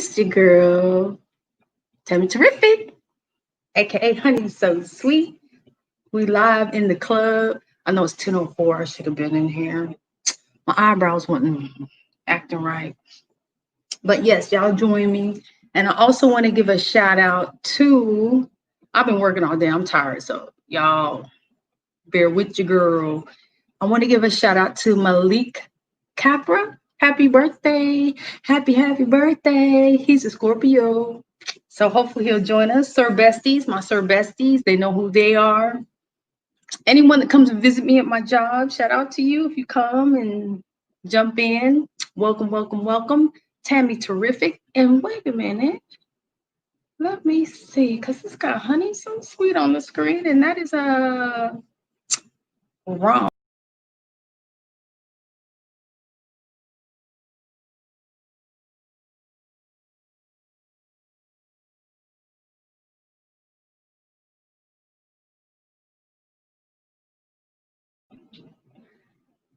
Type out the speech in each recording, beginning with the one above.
It's your girl, Tammy Terrific, aka Honey So Sweet. We live in the club. I know it's 10:04. I should have been in here. My eyebrows wasn't acting right. But yes, y'all join me. And I also want to give a shout out to, I've been working all day. I'm tired. So y'all bear with your girl. I want to give a shout out to Malik Capra. Happy birthday. Happy birthday. He's a Scorpio. So hopefully he'll join us. Sir Besties, my Sir Besties, they know who they are. Anyone that comes and visit me at my job, shout out to you if you come and jump in. Welcome. Tammy Terrific. And wait a minute. Let me see, because it's got Honey So Sweet on the screen, and that is wrong.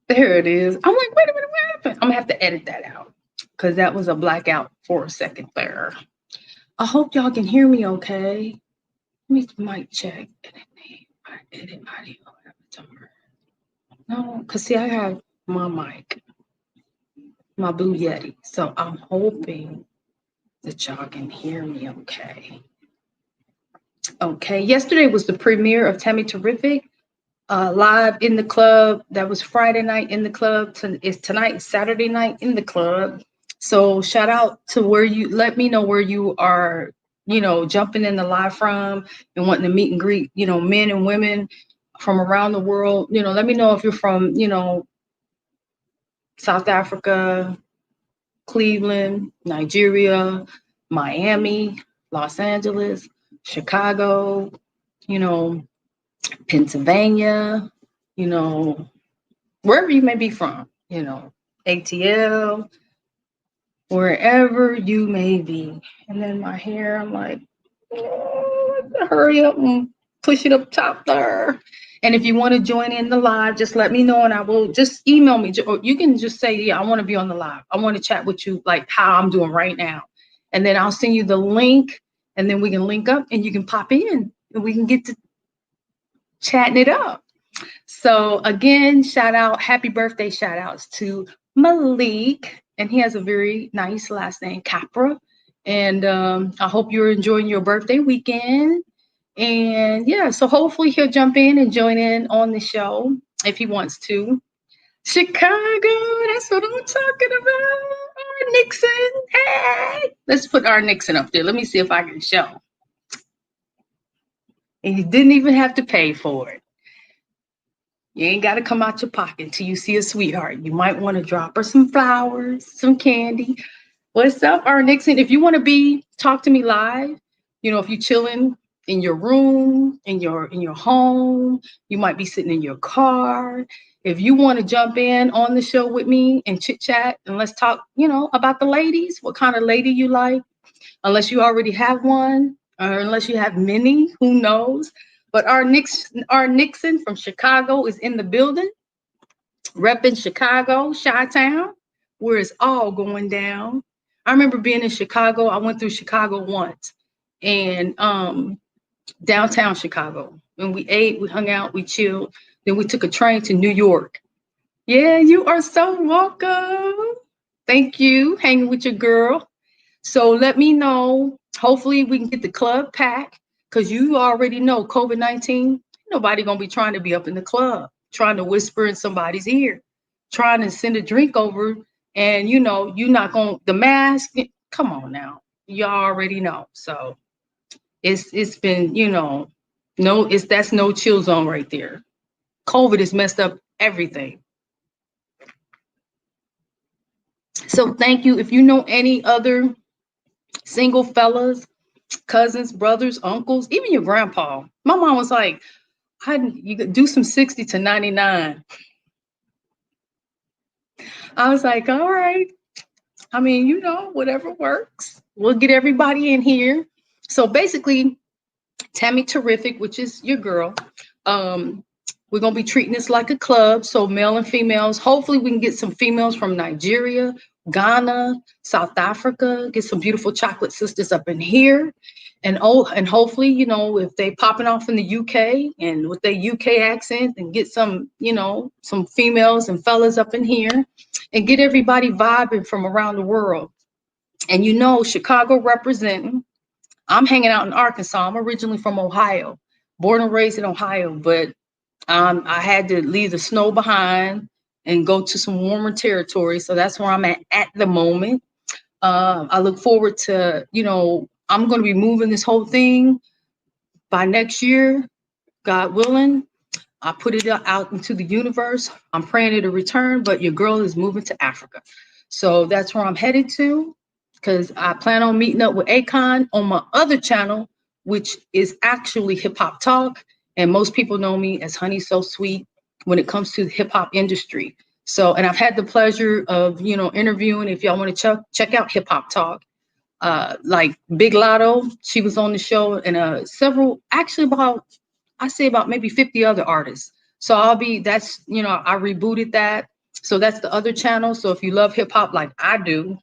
There it is. I'm like, wait a minute, what happened? I'm gonna have to edit that out because that was a blackout for a second there. I hope y'all can hear me okay. Let me mic check. Edit audio. No, because see, I have my mic, my Blue Yeti. So I'm hoping that y'all can hear me okay. Okay, yesterday was the premiere of Tammy Terrific. Live in the club. That was Friday night in the club. It's tonight, Saturday night in the club. So shout out to where you, let me know where you are, jumping in the live from and wanting to meet and greet, men and women from around the world. Let me know if you're from, South Africa, Cleveland, Nigeria, Miami, Los Angeles, Chicago, Pennsylvania, wherever you may be from, ATL, wherever you may be. And then my hair, I'm like, hurry up and push it up top there. And if you want to join in the live, just let me know and I will just email me. Or you can just say, yeah, I want to be on the live. I want to chat with you like how I'm doing right now. And then I'll send you the link and then we can link up and you can pop in and we can get to chatting it up. So again, happy birthday shout outs to Malik. And he has a very nice last name, Capra. And I hope you're enjoying your birthday weekend. And yeah, so hopefully he'll jump in and join in on the show if he wants to. Chicago, that's what I'm talking about. Our Nixon. Hey, let's put our Nixon up there. Let me see if I can show. And you didn't even have to pay for it. You ain't got to come out your pocket till you see a sweetheart. You might want to drop her some flowers, some candy. What's up, our Nixon? If you want to talk to me live, if you're chilling in your room, in your home, you might be sitting in your car. If you want to jump in on the show with me and chit chat and let's talk, about the ladies, what kind of lady you like, unless you already have one or unless you have many, who knows? But our Nixon from Chicago is in the building, repping Chicago, Chi-Town, where it's all going down. I remember being in Chicago. I went through Chicago once, and downtown Chicago. And we ate, we hung out, we chilled. Then we took a train to New York. Yeah, you are so welcome. Thank you, hanging with your girl. So let me know. Hopefully we can get the club packed because you already know COVID-19. Nobody gonna be trying to be up in the club, trying to whisper in somebody's ear, trying to send a drink over, and you're not gonna the mask. Come on now, y'all already know. So it's been that's no chill zone right there. COVID has messed up everything. So thank you. If you know any other single fellas, cousins, brothers, uncles, even your grandpa. My mom was like, you could do some 60 to 99. I was like, all right. I mean, whatever works. We'll get everybody in here. So basically, Tammy Terrific, which is your girl, We're going to be treating this like a club. So male and females, hopefully we can get some females from Nigeria, Ghana, South Africa, get some beautiful chocolate sisters up in here. And hopefully, you know, if they popping off in the UK and with their UK accent, and get some, you know, some females and fellas up in here and get everybody vibing from around the world. And you know, Chicago representing. I'm hanging out in Arkansas. I'm originally from Ohio, born and raised in Ohio, but I had to leave the snow behind and go to some warmer territory. So that's where I'm at the moment. I look forward to, you know, I'm going to be moving this whole thing by next year, God willing. I put it out into the universe. I'm praying it'll return, but your girl is moving to Africa. So that's where I'm headed to, because I plan on meeting up with Akon on my other channel, which is actually Hip Hop Talk. And most people know me as Honey So Sweet when it comes to the hip hop industry. So, and I've had the pleasure of, you know, interviewing, if y'all want to check out Hip Hop Talk, like Big Lotto, she was on the show, and several, actually about, I say about maybe 50 other artists. So that's, you know, I rebooted that. So that's the other channel. So if you love hip hop like I do,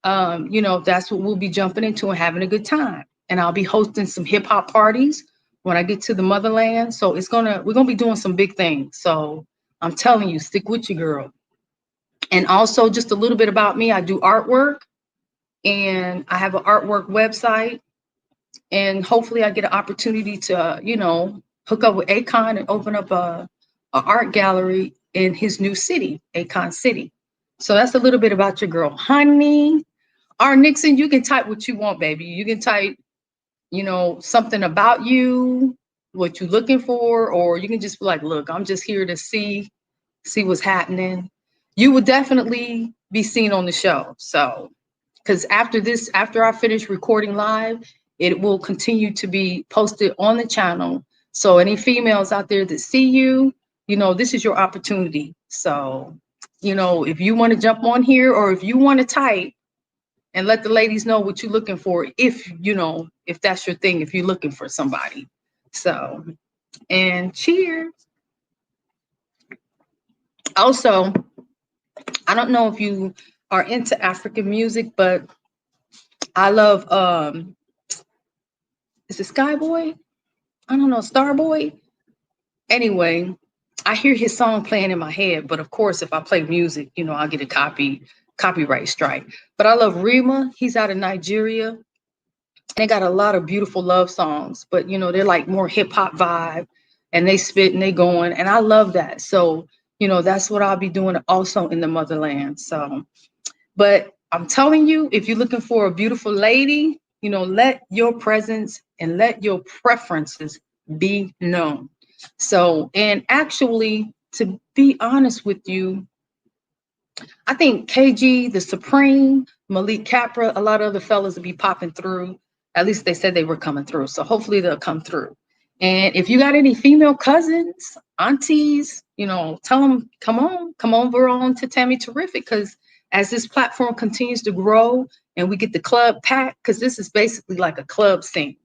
you know, that's what we'll be jumping into and having a good time. And I'll be hosting some hip hop parties when I get to the motherland. So we're gonna be doing some big things. So I'm telling you, stick with your girl. And also just a little bit about me, I do artwork, and I have an artwork website, and hopefully I get an opportunity to, you know, hook up with Akon and open up a art gallery in his new city, Akon City. So that's a little bit about your girl, Honey. R. Nixon, you can type what you want, baby. You can type, you know, something about you, what you're looking for, or you can just be like, look, I'm just here to see what's happening. You will definitely be seen on the show. So, because after I finish recording live, it will continue to be posted on the channel. So any females out there that see you, you know, this is your opportunity. So, you know, if you want to jump on here, or if you want to type, and let the ladies know what you're looking for, if, you know, if that's your thing, if you're looking for somebody. So, and cheers. Also, I don't know if you are into African music, but I love, is it Skyboy? I don't know, Starboy? Anyway, I hear his song playing in my head, but of course, if I play music, you know, I'll get a copyright strike. But I love Rema. He's out of Nigeria. They got a lot of beautiful love songs, but you know, they're like more hip hop vibe, and they spit and they going, and I love that. So, you know, that's what I'll be doing also in the motherland. So, but I'm telling you, if you're looking for a beautiful lady, you know, let your presence and let your preferences be known. So, and actually, to be honest with you, I think KG, the Supreme, Malik Capra, a lot of other fellas will be popping through. At least they said they were coming through. So hopefully they'll come through. And if you got any female cousins, aunties, you know, tell them, come over on to Tammy Terrific, because as this platform continues to grow and we get the club packed, because this is basically like a club scene,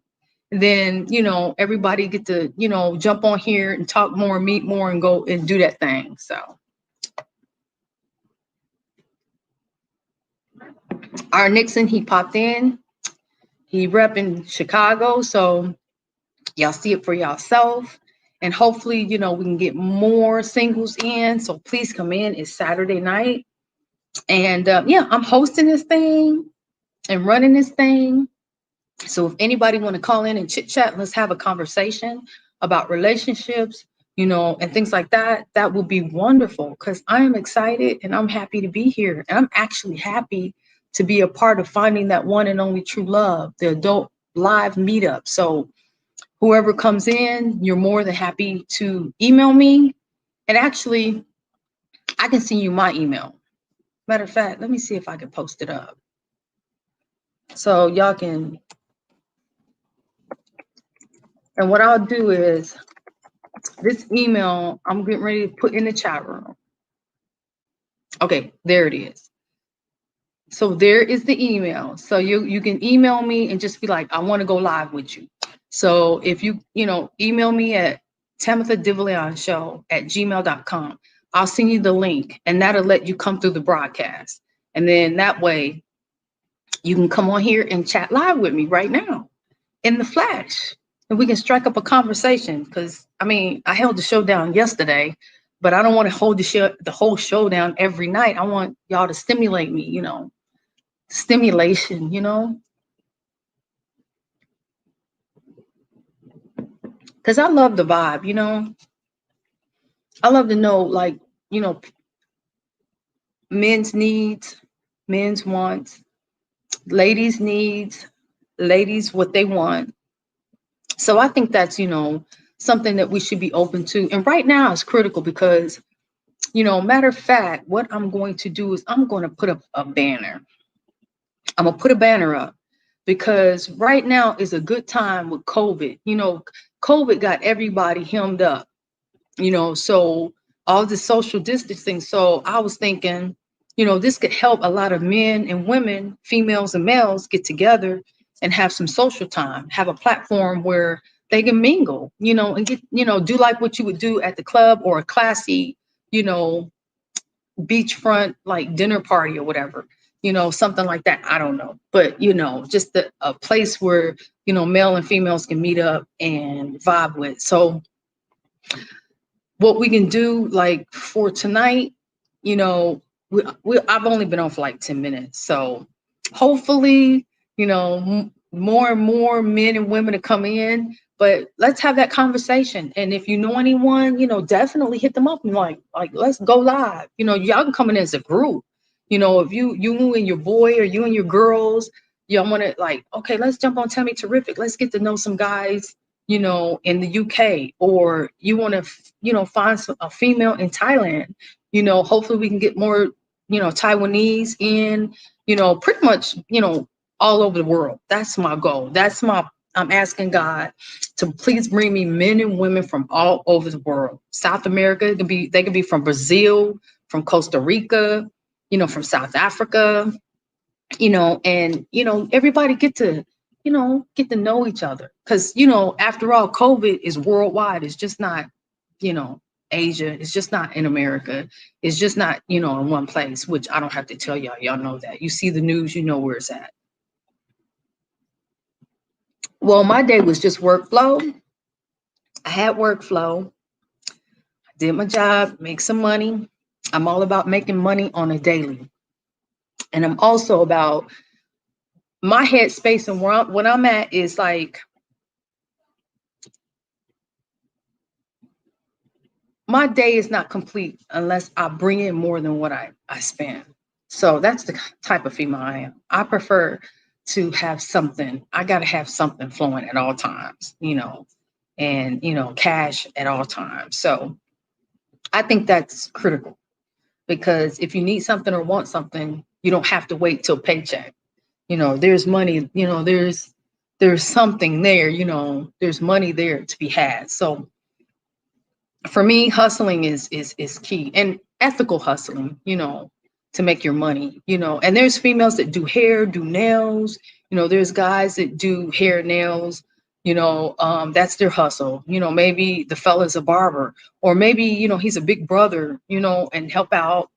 then, you know, everybody get to, you know, jump on here and talk more, meet more, and go and do that thing. So R. Nixon, he popped in. He rep in Chicago, so y'all see it for yourself. And hopefully, you know, we can get more singles in. So please come in. It's Saturday night. And yeah, I'm hosting this thing and running this thing. So if anybody want to call in and chit chat, let's have a conversation about relationships, you know, and things like that. That would be wonderful, because I am excited and I'm happy to be here. And I'm actually happy to be a part of finding that one and only true love, the adult live meetup. So whoever comes in, you're more than happy to email me. And actually, I can send you my email. Matter of fact, let me see if I can post it up. So y'all can, and what I'll do is, this email, I'm getting ready to put in the chat room. Okay, there it is. So there is the email. So you can email me and just be like, I want to go live with you. So if you know, email me at TamithaDeVillon@gmail.com. I'll send you the link, and that'll let you come through the broadcast. And then that way you can come on here and chat live with me right now in the flash. And we can strike up a conversation. Because I mean, I held the show down yesterday, but I don't want to hold the whole show down every night. I want y'all to stimulate me, stimulation, because I love the vibe, I love to know, like, men's needs, men's wants, ladies' needs, ladies what they want. So I think that's, something that we should be open to. And right now it's critical because, matter of fact, what I'm going to do is I'm going to put up a banner. I'm going to put a banner up because right now is a good time with COVID. COVID got everybody hemmed up, so all the social distancing. So I was thinking, this could help a lot of men and women, females and males get together and have some social time, have a platform where they can mingle, and get, do like what you would do at the club or a classy, beachfront, like dinner party or whatever, something like that. I don't know. But, just a place where, male and females can meet up and vibe with. So what we can do, like for tonight, I've only been on for like 10 minutes. So hopefully, more and more men and women to come in, but let's have that conversation. And if you know anyone, definitely hit them up and like, let's go live. Y'all can come in as a group. If you and your boy or you and your girls, y'all want to like, okay, let's jump on Tammy Terrific. Let's get to know some guys, in the UK, or you want to, find a female in Thailand, hopefully we can get more, Taiwanese in, pretty much, all over the world. That's my goal. I'm asking God to please bring me men and women from all over the world. South America, they could be from Brazil, from Costa Rica, from South Africa, and, everybody get to know each other. Because, after all, COVID is worldwide. It's just not, Asia. It's just not in America. It's just not, in one place, which I don't have to tell y'all. Y'all know that. You see the news, you know where it's at. Well, my day was just workflow. I had workflow. I did my job, make some money. I'm all about making money on a daily. And I'm also about my headspace, and what I'm at is like, my day is not complete unless I bring in more than what I spend. So that's the type of female I am. I prefer to have something. I got to have something flowing at all times, and, cash at all times. So I think that's critical, because if you need something or want something, you don't have to wait till paycheck. There's money, there's something there, there's money there to be had. So for me, hustling is key, and ethical hustling, to make your money, and there's females that do hair, do nails, there's guys that do hair, nails, that's their hustle. Maybe the fella's a barber, or maybe, he's a big brother, and help out.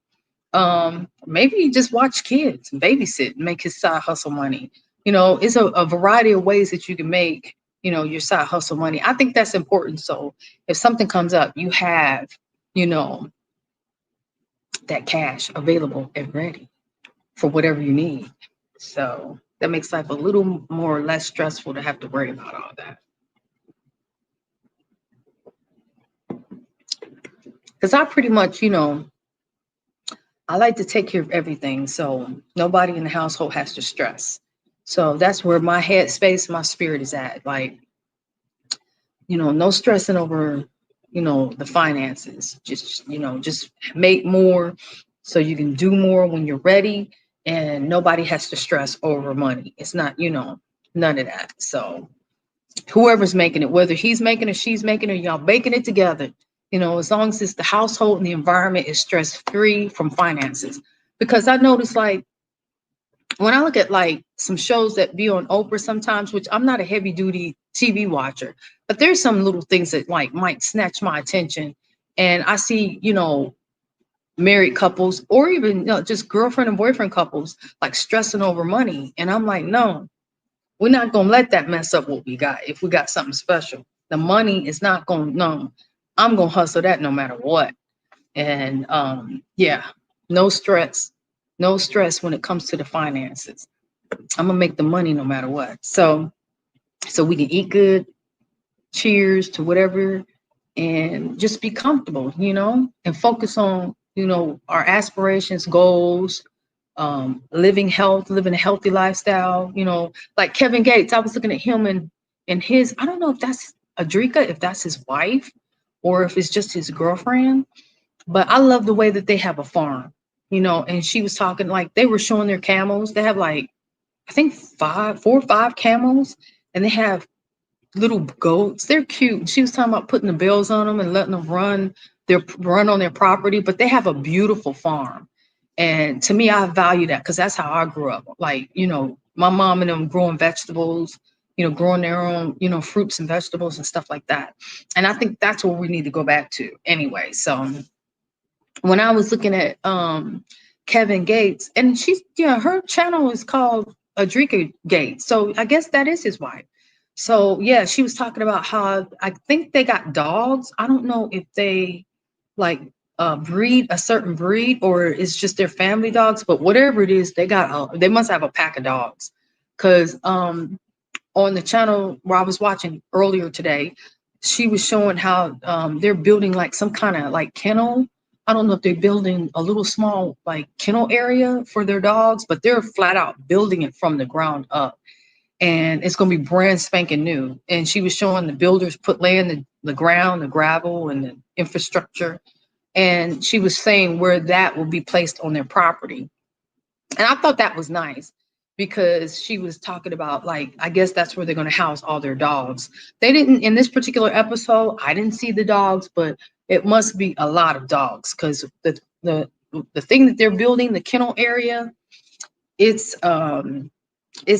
Maybe just watch kids, babysit, and make his side hustle money. It's a variety of ways that you can make, your side hustle money. I think that's important. So if something comes up, you have, that cash available and ready for whatever you need. So that makes life a little more or less stressful to have to worry about all that. Because I pretty much, I like to take care of everything. So nobody in the household has to stress. So that's where my headspace, my spirit is at. Like, no stressing over, the finances. Just make more so you can do more when you're ready. And nobody has to stress over money. It's not, none of that. So whoever's making it, whether he's making it, she's making it, y'all making it together, as long as it's the household and the environment is stress-free from finances. Because I notice, like, when I look at like some shows that be on Oprah sometimes, which I'm not a heavy duty TV watcher, but there's some little things that like might snatch my attention. And I see, married couples or even just girlfriend and boyfriend couples like stressing over money. And I'm like, no, we're not gonna let that mess up what we got. If we got something special, the money is not gonna, no, I'm gonna hustle that no matter what. And yeah, no stress, no stress when it comes to the finances. I'm gonna make the money no matter what. So we can eat good, cheers to whatever, and just be comfortable, and focus on, our aspirations, goals, living a healthy lifestyle, like Kevin Gates. I was looking at him and his, I don't know if that's Adrika, if that's his wife or if it's just his girlfriend, but I love the way that they have a farm, and she was talking like they were showing their camels. They have like, I think 4 or 5 camels, and they have little goats. They're cute. She was talking about putting the bells on them and letting them run on their property, but they have a beautiful farm. And to me, I value that because that's how I grew up. Like, my mom and them growing vegetables, growing their own, fruits and vegetables and stuff like that. And I think that's what we need to go back to anyway. So when I was looking at Kevin Gates, and her channel is called Adrika Gates. So I guess that is his wife. So yeah, she was talking about how I think they got dogs. I don't know if they like breed a certain breed or it's just their family dogs, but whatever it is, they must have a pack of dogs. Cause on the channel where I was watching earlier today, she was showing how they're building like some kind of like kennel. I don't know if they're building a little small like kennel area for their dogs, but they're flat out building it from the ground up. And it's going to be brand spanking new. And she was showing the builders laying the ground, the gravel, and the infrastructure. And she was saying where that will be placed on their property. And I thought that was nice because she was talking about, like, I guess that's where they're going to house all their dogs. They didn't, in this particular episode, I didn't see the dogs, but it must be a lot of dogs because the thing that they're building, the kennel area, it's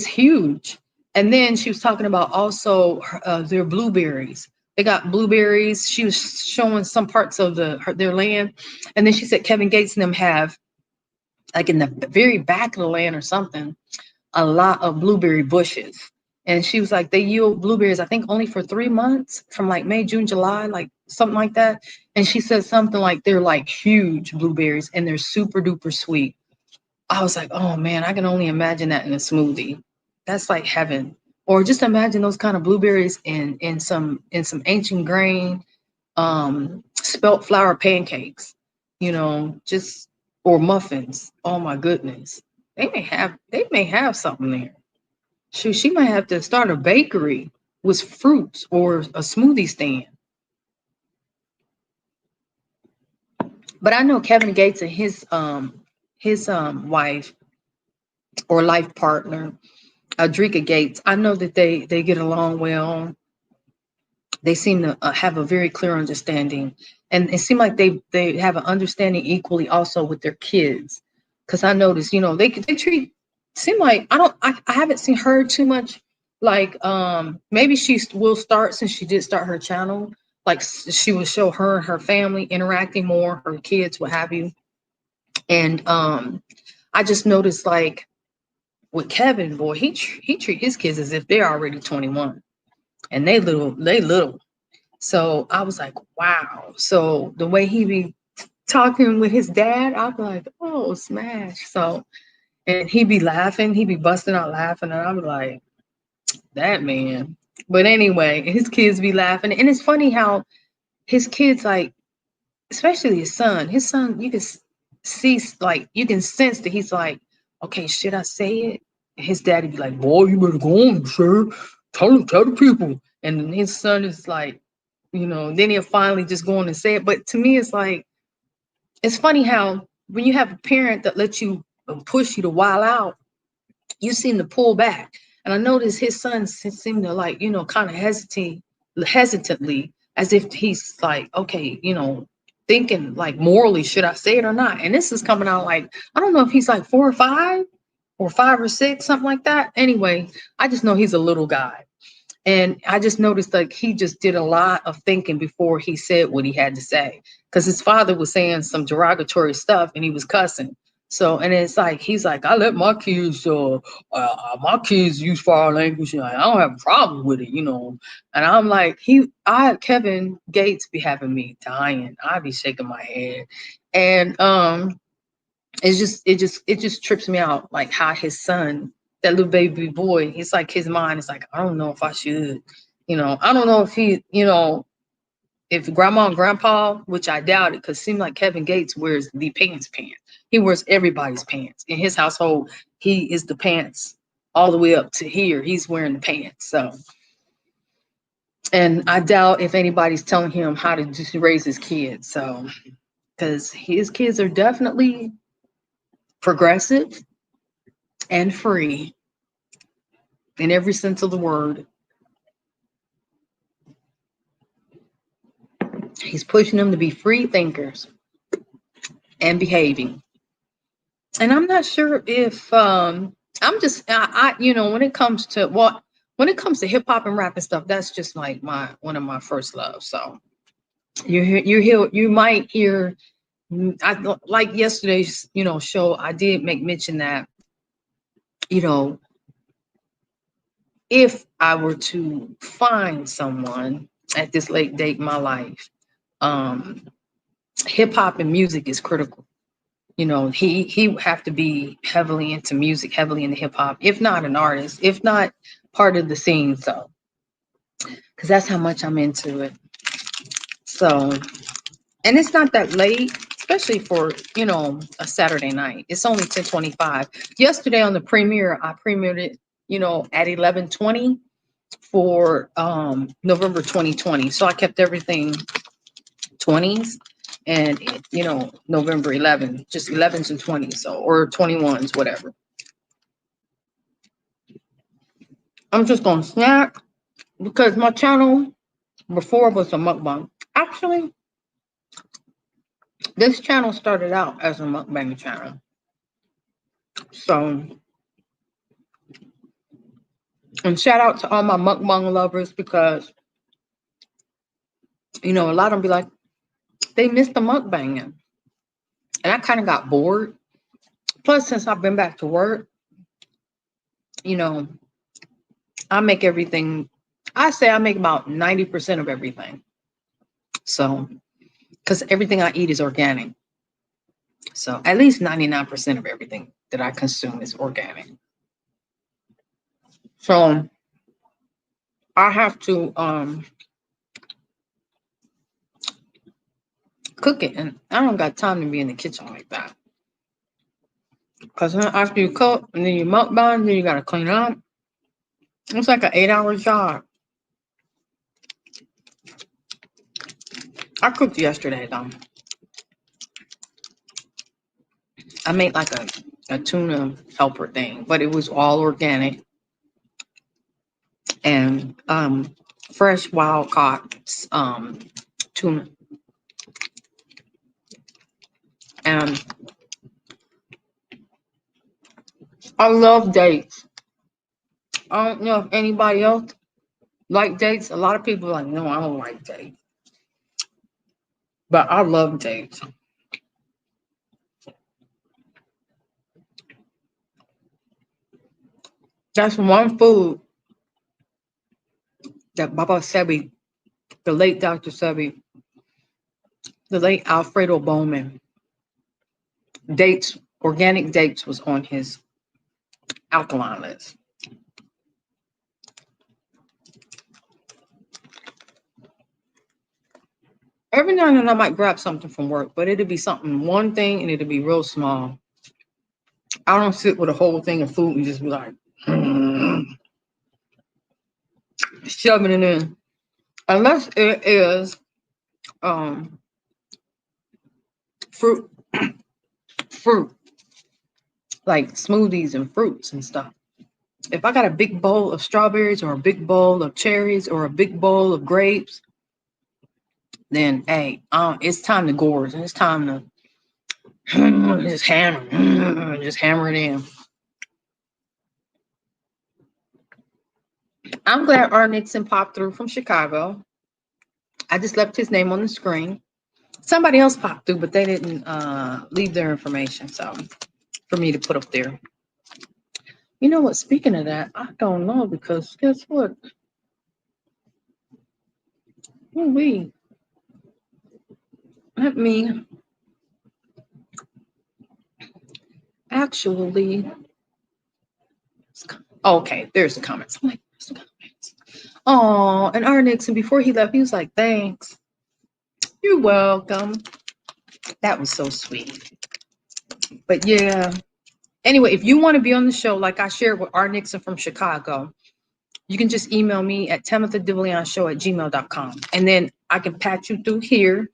huge. And then she was talking about also their blueberries. They got blueberries. She was showing some parts of their land. And then she said Kevin Gates and them have, like in the very back of the land or something, a lot of blueberry bushes. And she was like, they yield blueberries, I think only for 3 months, from like May, June, July, like something like that. And she said something like they're like huge blueberries and they're super duper sweet. I was like, oh man, I can only imagine that in a smoothie. That's like heaven. Or just imagine those kind of blueberries in some ancient grain, spelt flour pancakes, just or muffins. Oh my goodness. They may have something there. She might have to start a bakery with fruits or a smoothie stand. But I know Kevin Gates and his wife or life partner, Adrika Gates, I know that they get along well. They seem to have a very clear understanding, and it seems like they have an understanding equally also with their kids. Because I noticed, they treat, seem like I haven't seen her too much. Like maybe she will start since she did start her channel. Like she will show her and her family interacting more, her kids, what have you. And I just noticed like with Kevin, boy, he treat his kids as if they're already 21 and they little. So I was like, wow. So the way he be talking with his dad, I'd be like, oh, smash. So, and he'd be laughing, he'd be busting out laughing, and I'd be like, that man. But anyway, his kids be laughing. And it's funny how his kids, like, especially his son, you can see, like, you can sense that he's like, okay, should I say it? His daddy be like, boy, you better go on, sir. Tell the people. And his son is like, then he'll finally just go on and say it. But to me, it's like, it's funny how when you have a parent that lets you push you to wild out, you seem to pull back. And I noticed his son seemed to like, kind of hesitantly, as if he's like, okay, thinking like morally, should I say it or not? And this is coming out like, I don't know if he's like 4 or 5 or 6, something like that. Anyway, I just know he's a little guy. And I just noticed like he just did a lot of thinking before he said what he had to say. Because his father was saying some derogatory stuff and he was cussing. So, and it's like, he's like, I let my kids use foul language and I don't have a problem with it, you know. And I'm like, Kevin Gates be having me dying. I be shaking my head. And it just trips me out, like how his son, that little baby boy, it's like his mind is like, I don't know if I should, I don't know if if grandma and grandpa, which I doubt it, because it seems like Kevin Gates wears the pants. He wears everybody's pants in his household. He is the pants all the way up to here. He's wearing the pants. So, and I doubt if anybody's telling him how to just raise his kids. So, because his kids are definitely progressive and free in every sense of the word. He's pushing them to be free thinkers and behaving. And I'm not sure if I'm just when it comes to hip hop and rap and stuff, that's just like one of my first loves. So you might hear, I like yesterday's show. I did make mention that if I were to find someone at this late date in my life, hip hop and music is critical. He would have to be heavily into music, heavily into hip hop, if not an artist, if not part of the scene. So, because that's how much I'm into it. So, and it's not that late, especially for a Saturday night. It's only 10:25. Yesterday on the premiere, I premiered it, at 11:20 for November 2020. So I kept everything 20s and November 11, just 11s and 20s, so, or 21s, whatever. I'm just gonna snack because my channel before was a mukbang. Actually, this channel started out as a mukbang channel. So, and shout out to all my mukbang lovers, because a lot of them be like, they missed the mukbanging. And I kind of got bored. Plus, since I've been back to work, I make everything. I say I make about 90% of everything. So, because everything I eat is organic. So at least 99% of everything that I consume is organic. So I have to cook it, and I don't got time to be in the kitchen like that. Because after you cook and then you mukbang, then you gotta clean up. It's like an 8-hour job. I cooked yesterday though. I made like a tuna helper thing, but it was all organic and fresh wild caught tuna. And I love dates. I don't know if anybody else like dates. A lot of people are like, no, I don't like dates. But I love dates. That's one food that Baba Sebi, the late Dr. Sebi, the late Alfredo Bowman, dates, organic dates was on his alkaline list. Every now and then I might grab something from work, but it'd be one thing, and it'd be real small. I don't sit with a whole thing of food and just be like, shoving it in. Unless it is fruit, fruit, like smoothies and fruits and stuff. If I got a big bowl of strawberries or a big bowl of cherries or a big bowl of grapes, then hey, it's time to gorge, and it's time to just hammer it in. I'm glad R. Nixon popped through from Chicago. I just left his name on the screen. Somebody else popped through, but they didn't leave their information. So for me to put up there. You know what? Speaking of that, I don't know because guess what? Let me actually. Okay, there's the comments. I'm like, there's the comments. Oh, and R. Nixon, before he left, he was like, thanks. You're welcome. That was so sweet. But yeah. Anyway, if you want to be on the show, like I shared with R. Nixon from Chicago, you can just email me at timothydevillonshow@gmail.com. And then I can patch you through here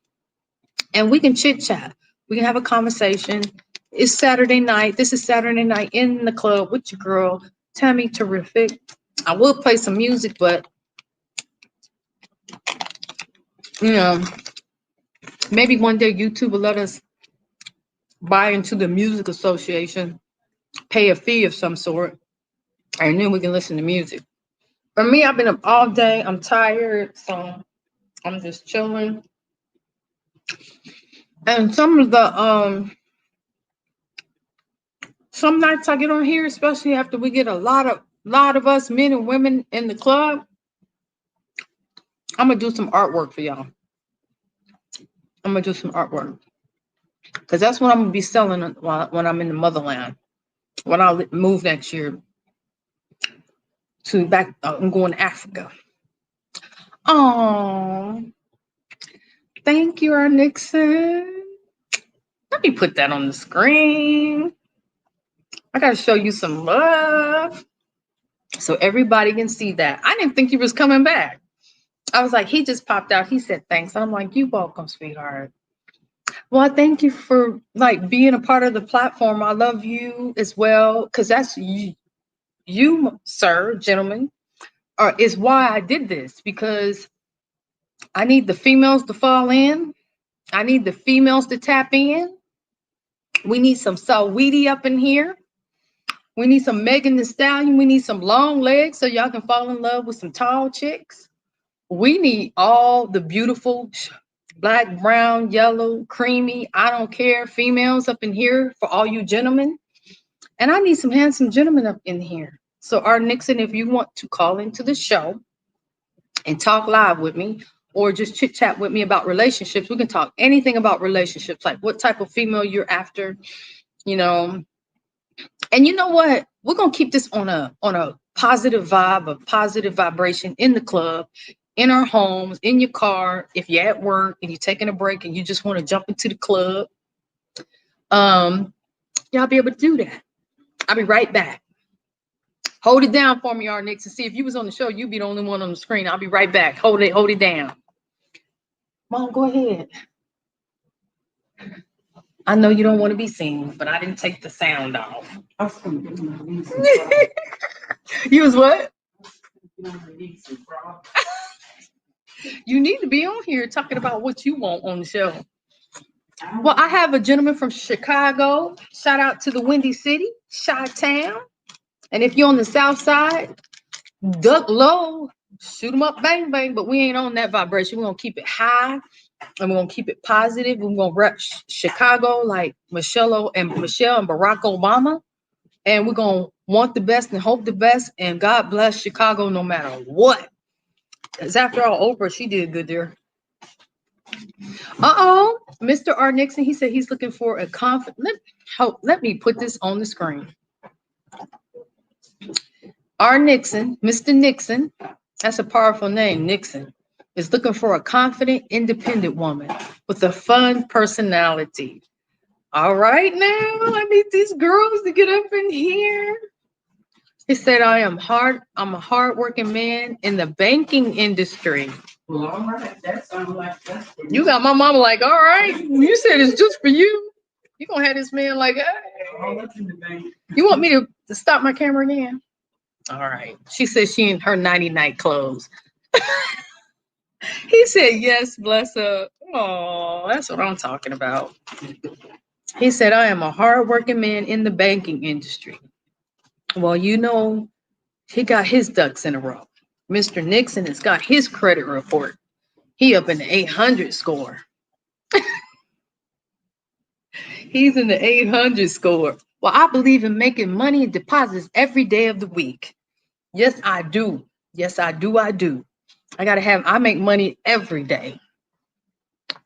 and we can chit chat. We can have a conversation. It's Saturday night. This is Saturday night in the club with your girl, Tammy Terrific. I will play some music, but you know, maybe one day YouTube will let us buy into the music association, pay a fee of some sort, and then we can listen to music. For me, I've been up all day. I'm tired, so I'm just chilling. And some of the some nights I get on here, especially after we get a lot of us men and women in the club, I'm gonna do some artwork for y'all. I'm gonna do some artwork because that's what I'm gonna be selling when I'm in the motherland. When I move next year to back, I'm going to Africa. Oh, thank you, R. Nixon. Let me put that on the screen. I gotta show you some love so everybody can see that. I didn't think he was coming back. I was like, he just popped out. He said thanks. I'm like, you welcome, sweetheart. Well, I thank you for like being a part of the platform. I love you as well because that's you, sir, gentlemen, is why I did this because I need the females to fall in. I need the females to tap in. We need some Saweetie up in here. We need some Megan Thee Stallion. We need some long legs so y'all can fall in love with some tall chicks. We need all the beautiful black, brown, yellow, creamy, I don't care, females up in here for all you gentlemen. And I need some handsome gentlemen up in here. So R. Nixon, if you want to call into the show and talk live with me or just chit chat with me about relationships, we can talk anything about relationships, like what type of female you're after, you know. And you know what? We're gonna keep this on a positive vibe, a positive vibration in the club, in our homes, in your car. If you're at work and you're taking a break and you just want to jump into the club, y'all be able to do that. I'll be right back. Hold it down for me, R. Nixon. See if you was on the show, you'd be the only one on the screen. I'll be right back. Hold it down. Mom, go ahead. I know you don't want to be seen, but I didn't take the sound off. You was what? You need to be on here talking about what you want on the show. Well, I have a gentleman from Chicago. Shout out to the Windy City, Chi-Town. And if you're on the South Side, duck low, shoot them up, bang, bang. But we ain't on that vibration. We're going to keep it high and we're going to keep it positive. We're going to rep Chicago like Michelle and Barack Obama. And we're going to want the best and hope the best. And God bless Chicago no matter what. Because after all, Oprah, she did good there. Mr. R. Nixon, he said he's looking for a confident. Let me put this on the screen. R. Nixon, Mr. Nixon, that's a powerful name, Nixon, is looking for a confident, independent woman with a fun personality. All right, now I need these girls to get up in here. He said, I'm a hardworking man in the banking industry. Well, all right, that sounds like that's for you. Got my mama like, all right, you said it's just for you. You gonna have this man like, hey. You want me to stop my camera again? All right. She said she in her 90-night clothes. He said, yes, bless her. Oh, that's what I'm talking about. He said, I am a hardworking man in the banking industry. Well, you know, he got his ducks in a row. Mr. Nixon has got his credit report. He up in the 800 score. He's in the 800 score. Well, I believe in making money and deposits every day of the week. Yes, I do. Yes, I do. I make money every day.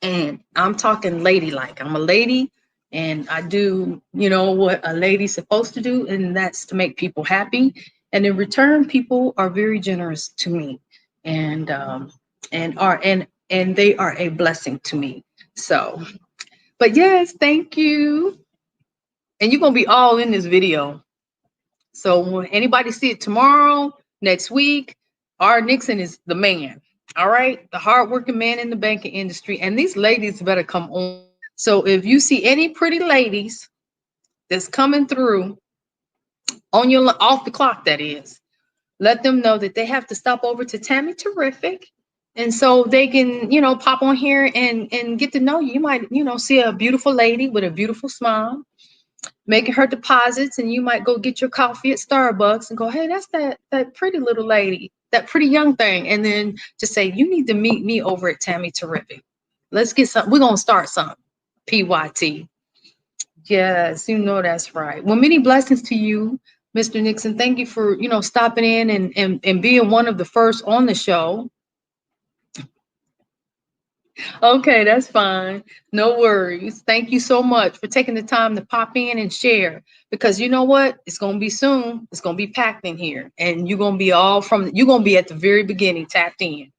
And I'm talking ladylike. I'm a lady and I do, what a lady's supposed to do, and that's to make people happy. And in return, people are very generous to me and and they are a blessing to me. So, but yes, thank you. And you're gonna be all in this video. So when anybody see it tomorrow, next week, R. Nixon is the man. All right, the hardworking man in the banking industry. And these ladies better come on. So if you see any pretty ladies that's coming through on your off the clock, that is, let them know that they have to stop over to Tammy Terrific. And so they can, pop on here and get to know you. You might, see a beautiful lady with a beautiful smile making her deposits, and you might go get your coffee at Starbucks and go, hey, that's that pretty little lady, that pretty young thing. And then just say, you need to meet me over at Tammy Terrific. Let's get something. We're going to start something. PYT. Yes, that's right. Well, many blessings to you, Mr. Nixon. Thank you for, stopping in and being one of the first on the show. Okay, that's fine. No worries. Thank you so much for taking the time to pop in and share, because you know what? It's going to be soon. It's going to be packed in here, and you're going to be you're going to be at the very beginning, tapped in,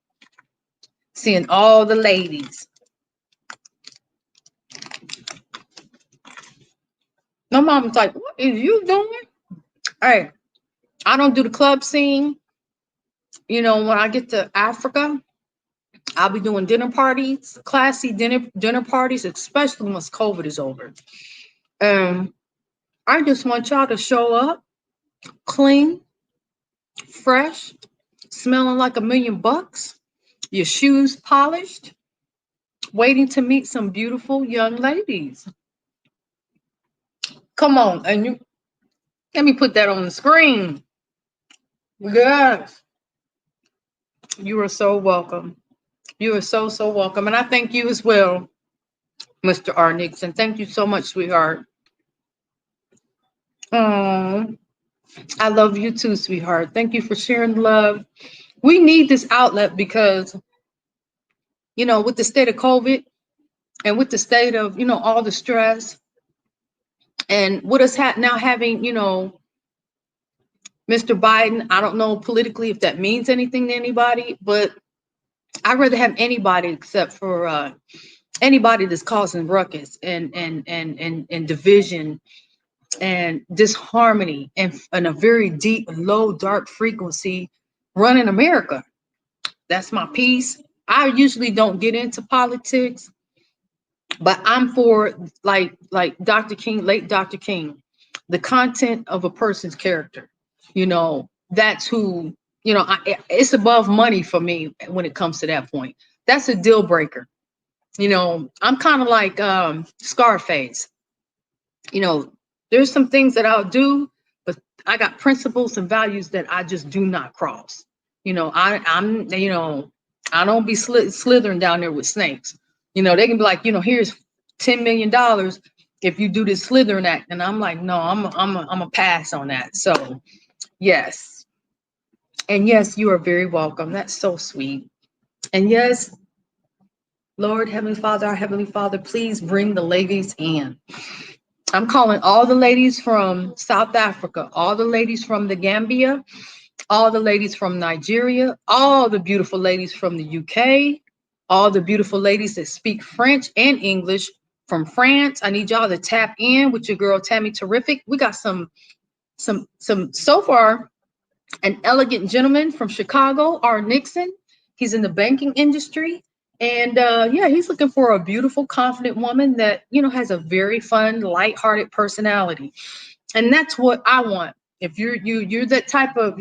seeing all the ladies. My mom's like, what is you doing? All right. I don't do the club scene. When I get to Africa, I'll be doing dinner parties, classy dinner parties, especially once COVID is over. I just want y'all to show up clean, fresh, smelling like $1,000,000, your shoes polished, waiting to meet some beautiful young ladies. Come on, and let me put that on the screen. Yes. You are so welcome. You are so, so welcome. And I thank you as well, Mr. R. Nixon. Thank you so much, sweetheart. Oh, I love you too, sweetheart. Thank you for sharing love. We need this outlet because, with the state of COVID and with the state of, all the stress, and with us now having, Mr. Biden, I don't know politically if that means anything to anybody, but I'd rather have anybody except for anybody that's causing ruckus and division and disharmony and a very deep, low, dark frequency running America. That's my piece. I usually don't get into politics, but I'm for like Dr. King, late Dr. King, the content of a person's character. That's who, it's above money for me when it comes to that point. That's a deal breaker. I'm kind of like Scarface. There's some things that I'll do, but I got principles and values that I just do not cross. I don't be slithering down there with snakes. They can be like, here's $10 million if you do this slithering act, and I'm like, no, I'm a pass on that. So, yes, and yes, you are very welcome. That's so sweet. And yes, Lord, Heavenly Father, our Heavenly Father, please bring the ladies in. I'm calling all the ladies from South Africa, all the ladies from the Gambia, all the ladies from Nigeria, all the beautiful ladies from the UK, all the beautiful ladies that speak French and English from France. I need y'all to tap in with your girl, Tammy Terrific. We got some so far, an elegant gentleman from Chicago, R. Nixon. He's in the banking industry. And he's looking for a beautiful, confident woman that, has a very fun, lighthearted personality. And that's what I want. If you're that type of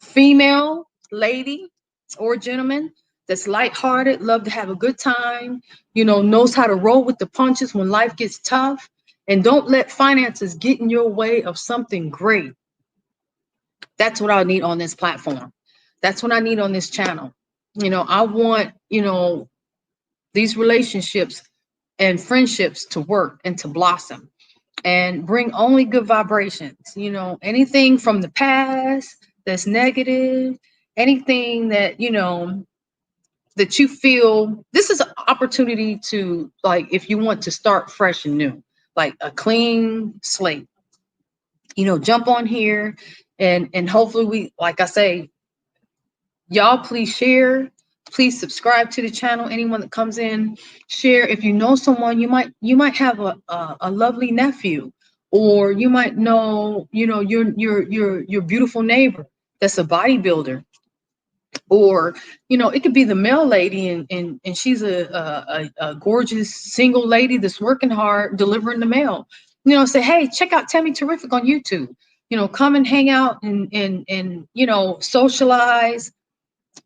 female lady or gentleman that's lighthearted, love to have a good time, knows how to roll with the punches when life gets tough, and don't let finances get in your way of something great. That's what I need on this platform. That's what I need on this channel. You know, I want, you know, these relationships and friendships to work and to blossom and bring only good vibrations. You know, anything from the past that's negative, anything that, you know, that you feel, this is an opportunity to, like, if you want to start fresh and new, like a clean slate, you know, jump on here and hopefully we, like I say, y'all please share, please subscribe to the channel. Anyone that comes in, share. If you know someone, you might have a lovely nephew, or you might know, you know, your beautiful neighbor that's a bodybuilder, or, you know, it could be the mail lady and she's a gorgeous single lady that's working hard delivering the mail. You know, say, hey, check out Tammy Terrific on YouTube. You know, come and hang out and you know, socialize,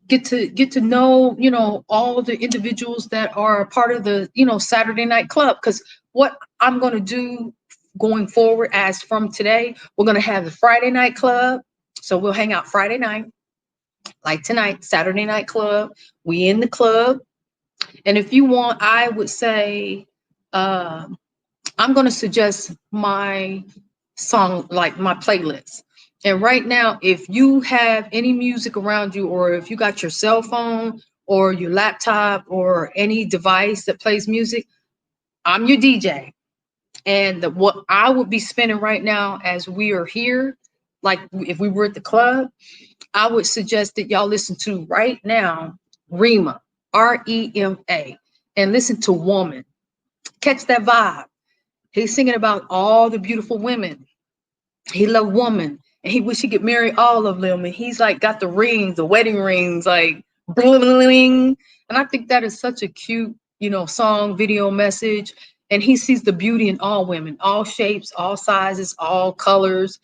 get to know, you know, all the individuals that are part of the, you know, Saturday Night Club. Because what I'm going to do going forward, as from today, we're going to have the Friday Night Club. So we'll hang out Friday night, like tonight, Saturday Night Club. We in the club. And if you want, I would say, I'm going to suggest my song, like my playlist. And right now, if you have any music around you, or if you got your cell phone or your laptop or any device that plays music, I'm your DJ. And what I would be spinning right now as we are here, like if we were at the club, I would suggest that y'all listen to right now Rema, Rema, and listen to Woman. Catch that vibe. He's singing about all the beautiful women. He loved woman, and he wish he could marry all of them. And he's like got the rings, the wedding rings, like bling. And I think that is such a cute, you know, song, video message. And he sees the beauty in all women, all shapes, all sizes, all colors.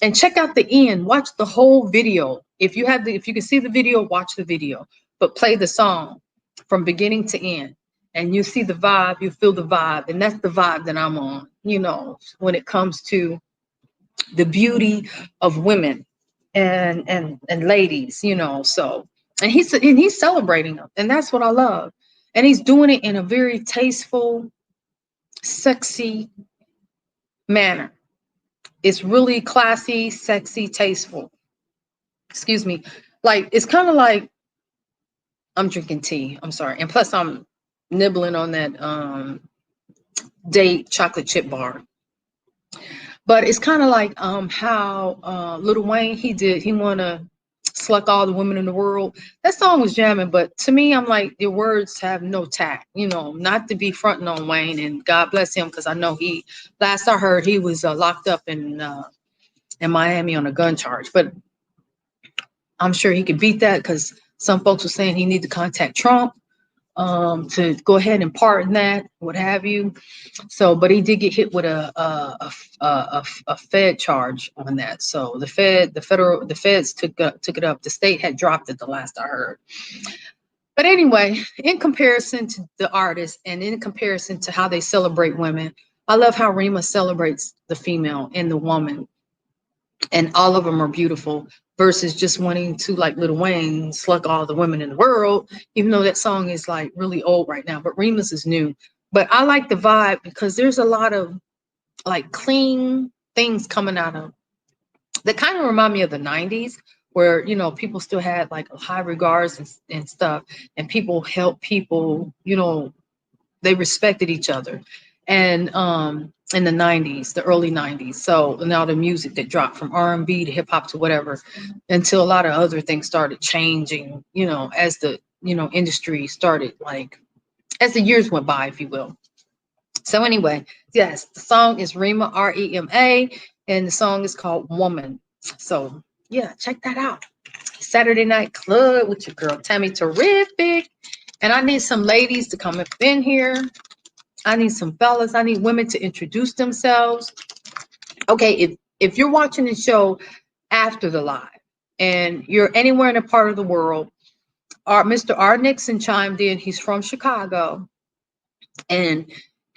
And check out the end. Watch the whole video. If you can see the video, watch the video. But play the song from beginning to end. And you see the vibe, you feel the vibe. And that's the vibe that I'm on, you know, when it comes to the beauty of women and ladies, you know. So, and he's celebrating them, and that's what I love. And he's doing it in a very tasteful, sexy manner. It's really classy, sexy, tasteful. Excuse me. Like, it's kind of like I'm drinking tea. I'm sorry. And plus I'm nibbling on that date chocolate chip bar. But it's kind of like how Lil Wayne, he wanna sluck all the women in the world. That song was jamming, but to me, I'm like, your words have no tact, you know, not to be fronting on Wayne, and God bless him, because I know last I heard, he was locked up in Miami on a gun charge. But I'm sure he could beat that, because some folks were saying he need to contact Trump to go ahead and pardon that, what have you. So, but he did get hit with a Fed charge on that. So the feds took it up. The state had dropped it the last I heard. But anyway, in comparison to the artist and in comparison to how they celebrate women, I love how Rema celebrates the female and the woman, and all of them are beautiful, versus just wanting to, like Lil Wayne, sluck all the women in the world, even though that song is like really old right now, but Rema's is new. But I like the vibe, because there's a lot of like clean things coming out of that kind of remind me of the 90s, where, you know, people still had like high regards and stuff, and people helped people, you know, they respected each other. And in the 90s, the early 90s. So now the music that dropped from R&B to hip hop to whatever, until a lot of other things started changing, you know, as the, you know, industry started, like, as the years went by, if you will. So anyway, yes, the song is Rema, Rema, and the song is called Woman. So yeah, check that out. Saturday Night Club with your girl Tammy Terrific. And I need some ladies to come up in here. I need some fellas. I need women to introduce themselves. Okay, if you're watching the show after the live and you're anywhere in a part of the world, Mr. R. Nixon chimed in. He's from Chicago, and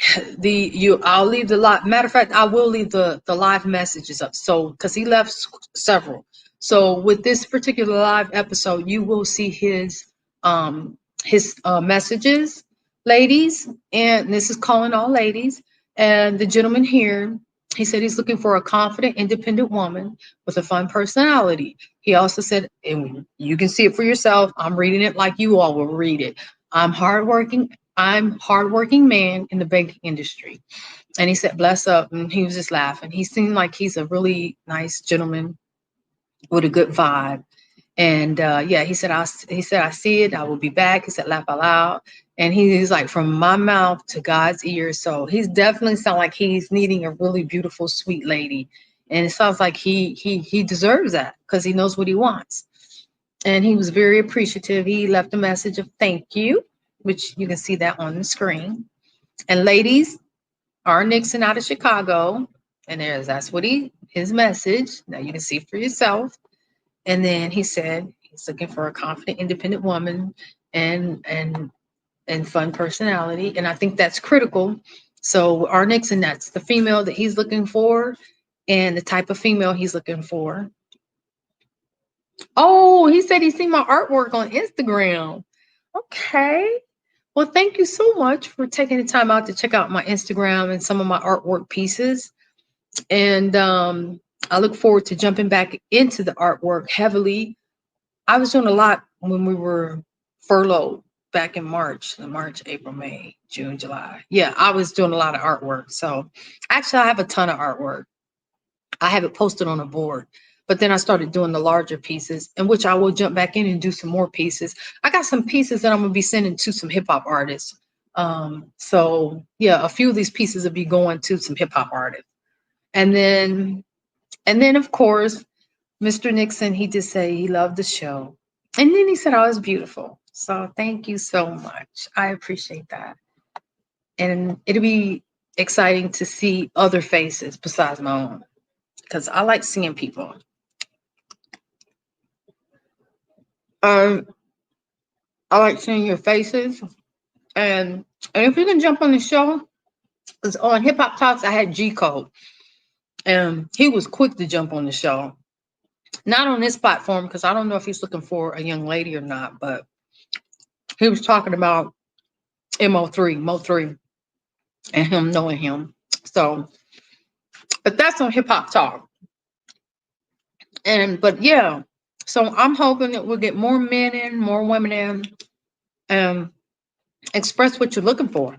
I'll leave the live, matter of fact, I will leave the live messages up, so because he left several. So with this particular live episode, you will see his messages, ladies, and this is calling all ladies. And the gentleman here, he said he's looking for a confident, independent woman with a fun personality. He also said, and you can see it for yourself, I'm reading it like you all will read it. I'm hardworking man in the banking industry. And he said, bless up. And he was just laughing. He seemed like he's a really nice gentleman with a good vibe. And yeah, he said, I see it. I will be back. He said, laugh out loud. And he's like, from my mouth to God's ears. So he's definitely sound like he's needing a really beautiful, sweet lady. And it sounds like he deserves that because he knows what he wants. And he was very appreciative. He left a message of thank you, which you can see that on the screen. And ladies, R. Nixon out of Chicago. And that's what his message. Now you can see for yourself. And then he said he's looking for a confident, independent woman and fun personality. And I think that's critical. So R. Nixon, that's the female that he's looking for and the type of female he's looking for. Oh, he said he's seen my artwork on Instagram. Okay. Well, thank you so much for taking the time out to check out my Instagram and some of my artwork pieces. And I look forward to jumping back into the artwork heavily. I was doing a lot when we were furloughed back in March, April, May, June, July. Yeah, I was doing a lot of artwork. So actually, I have a ton of artwork. I have it posted on a board. But then I started doing the larger pieces, in which I will jump back in and do some more pieces. I got some pieces that I'm going to be sending to some hip hop artists. So yeah, a few of these pieces will be going to some hip hop artists. And then of course, Mr. Nixon, he did say he loved the show. And then he said I was beautiful. So thank you so much. I appreciate that. And it'll be exciting to see other faces besides my own, because I like seeing people. I like seeing your faces. And if you can jump on the show, because on Hip Hop Talks, I had G Code. And he was quick to jump on the show. Not on this platform, because I don't know if he's looking for a young lady or not, but he was talking about Mo3, and him knowing him. So, but that's on Hip Hop Talk. But yeah, so I'm hoping that we'll get more men in, more women in, and express what you're looking for.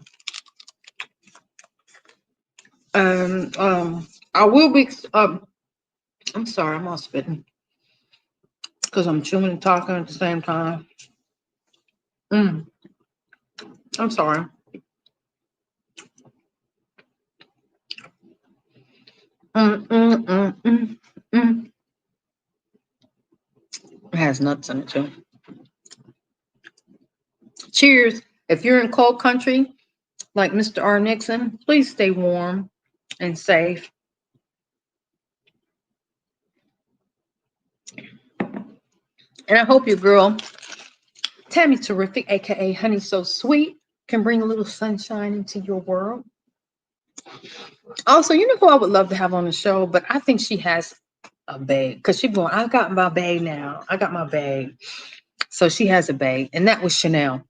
And I will be, I'm sorry, I'm all spitting because I'm chewing and talking at the same time. I'm sorry. It has nuts in it too. Cheers. If you're in cold country, like Mr. R. Nixon, please stay warm and safe. And I hope your girl, Tammy Terrific, aka Honey So Sweet, can bring a little sunshine into your world. Also, you know who I would love to have on the show, but I think she has a bag, because she's going, I got my bag now. I got my bag. So she has a bag, and that was Chanel.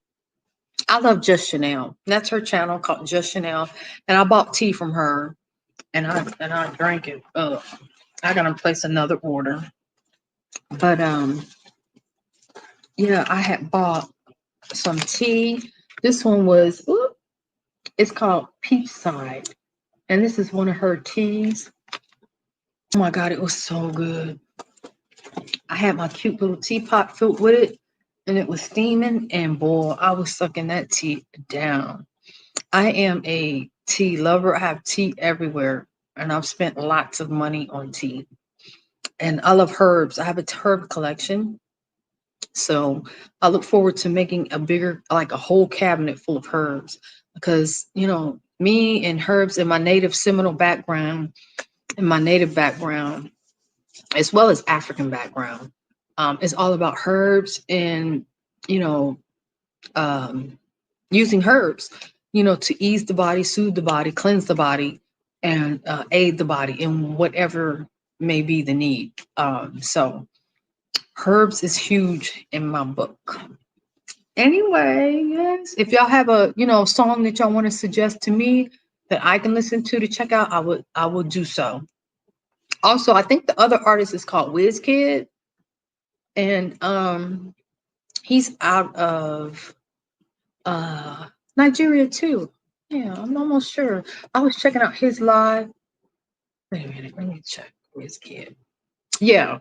I love Just Chanel. That's her channel called Just Chanel. And I bought tea from her, and I drank it. I gotta place another order. But yeah, I had bought some tea. This one was, it's called Peachside. And this is one of her teas. Oh my God, it was so good. I had my cute little teapot filled with it, and it was steaming, and boy, I was sucking that tea down. I am a tea lover. I have tea everywhere, and I've spent lots of money on tea. And I love herbs. I have a herb collection. So I look forward to making a bigger, like a whole cabinet full of herbs, because, you know, me and herbs in my native Seminole background, as well as African background, it's all about herbs and, you know, using herbs. you know, to ease the body, soothe the body, cleanse the body, and aid the body in whatever may be the need. So herbs is huge in my book. Anyway, yes, if y'all have a, you know, song that y'all want to suggest to me that I can listen to check out, I will do so. Also, I think the other artist is called Wizkid, and he's out of Nigeria too. Yeah, I'm almost sure. I was checking out his live. Wait a minute, let me check Wizkid. Yeah,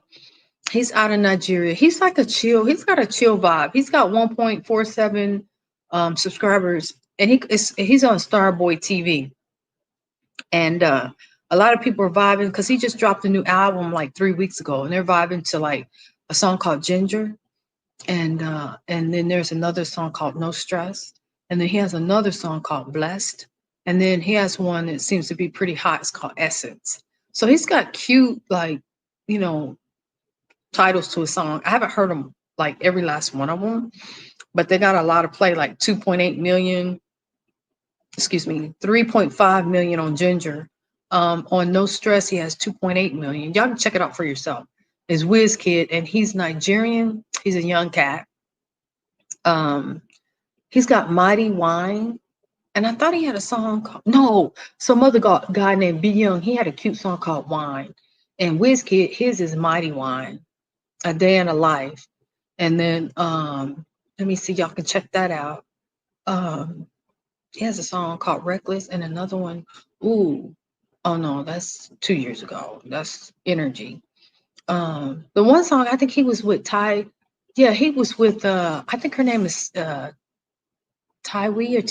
he's out of Nigeria. He's like a chill. He's got a chill vibe. He's got 1.47 subscribers, and he's on Starboy TV. And a lot of people are vibing because he just dropped a new album like 3 weeks ago, and they're vibing to like a song called Ginger, and then there's another song called No Stress, and then he has another song called Blessed, and then he has one that seems to be pretty hot. It's called Essence. So he's got cute, like, you know, titles to a song. I haven't heard them like every last one of them, but they got a lot of play, like 2.8 million, excuse me, 3.5 million on Ginger. On No Stress, he has 2.8 million. Y'all can check it out for yourself. It's Wizkid, and he's Nigerian. He's a young cat. He's got Mighty Wine, and I thought he had a song called, no, some other guy named B Young. He had a cute song called Wine, and Wizkid, his is Mighty Wine, A Day in a Life. And then let me see, y'all can check that out. He has a song called Reckless, and another one, ooh, oh no, that's 2 years ago. That's Energy. The one song, I think he was with Ty. Yeah, he was with I think her name is Taiwi or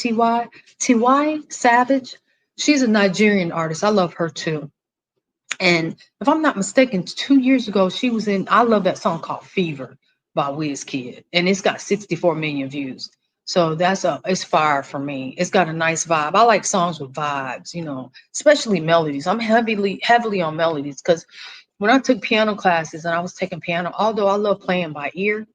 Ty Savage. She's a Nigerian artist. I love her too. And if I'm not mistaken, 2 years ago she was in. I love that song called Fever by Wizkid, and it's got 64 million views. So it's fire for me. It's got a nice vibe. I like songs with vibes, you know, especially melodies. I'm heavily on melodies because when I took piano classes and I was taking piano, although I love playing by ear,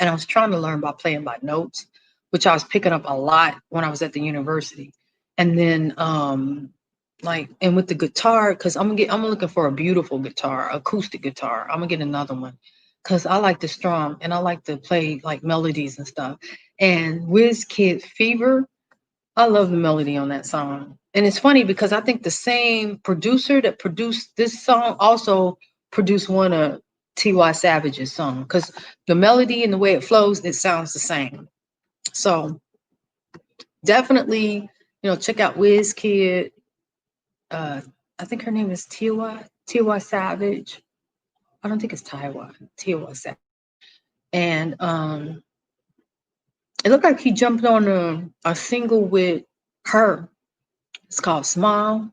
and I was trying to learn by playing by notes, which I was picking up a lot when I was at the university. And then like, and with the guitar, because I'm looking for a beautiful guitar, acoustic guitar. I'm gonna get another one because I like to strum and I like to play like melodies and stuff. And Wizkid Fever, I love the melody on that song. And it's funny because I think the same producer that produced this song also produced one of T.Y. Savage's song, because the melody and the way it flows, it sounds the same. So definitely, you know, check out Wizkid. I think her name is T.Y. Savage. I don't think it's T.Y. Savage. And it looked like he jumped on a single with her. It's called Smile.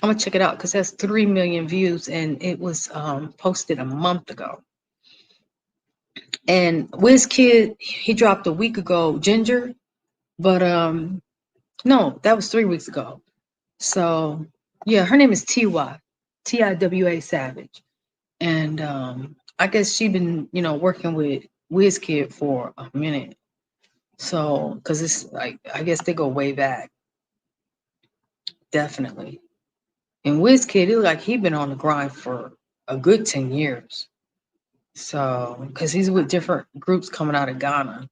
I'm gonna check it out because it has 3 million views, and it was posted a month ago. And Wizkid, he dropped a week ago, Ginger, but no, that was 3 weeks ago. So yeah, her name is Tiwa Savage, and I guess she been, you know, working with Wizkid for a minute. So because it's like, I guess they go way back, definitely. And Wizkid, it look like he been on the grind for a good 10 years. So, because he's with different groups coming out of Ghana.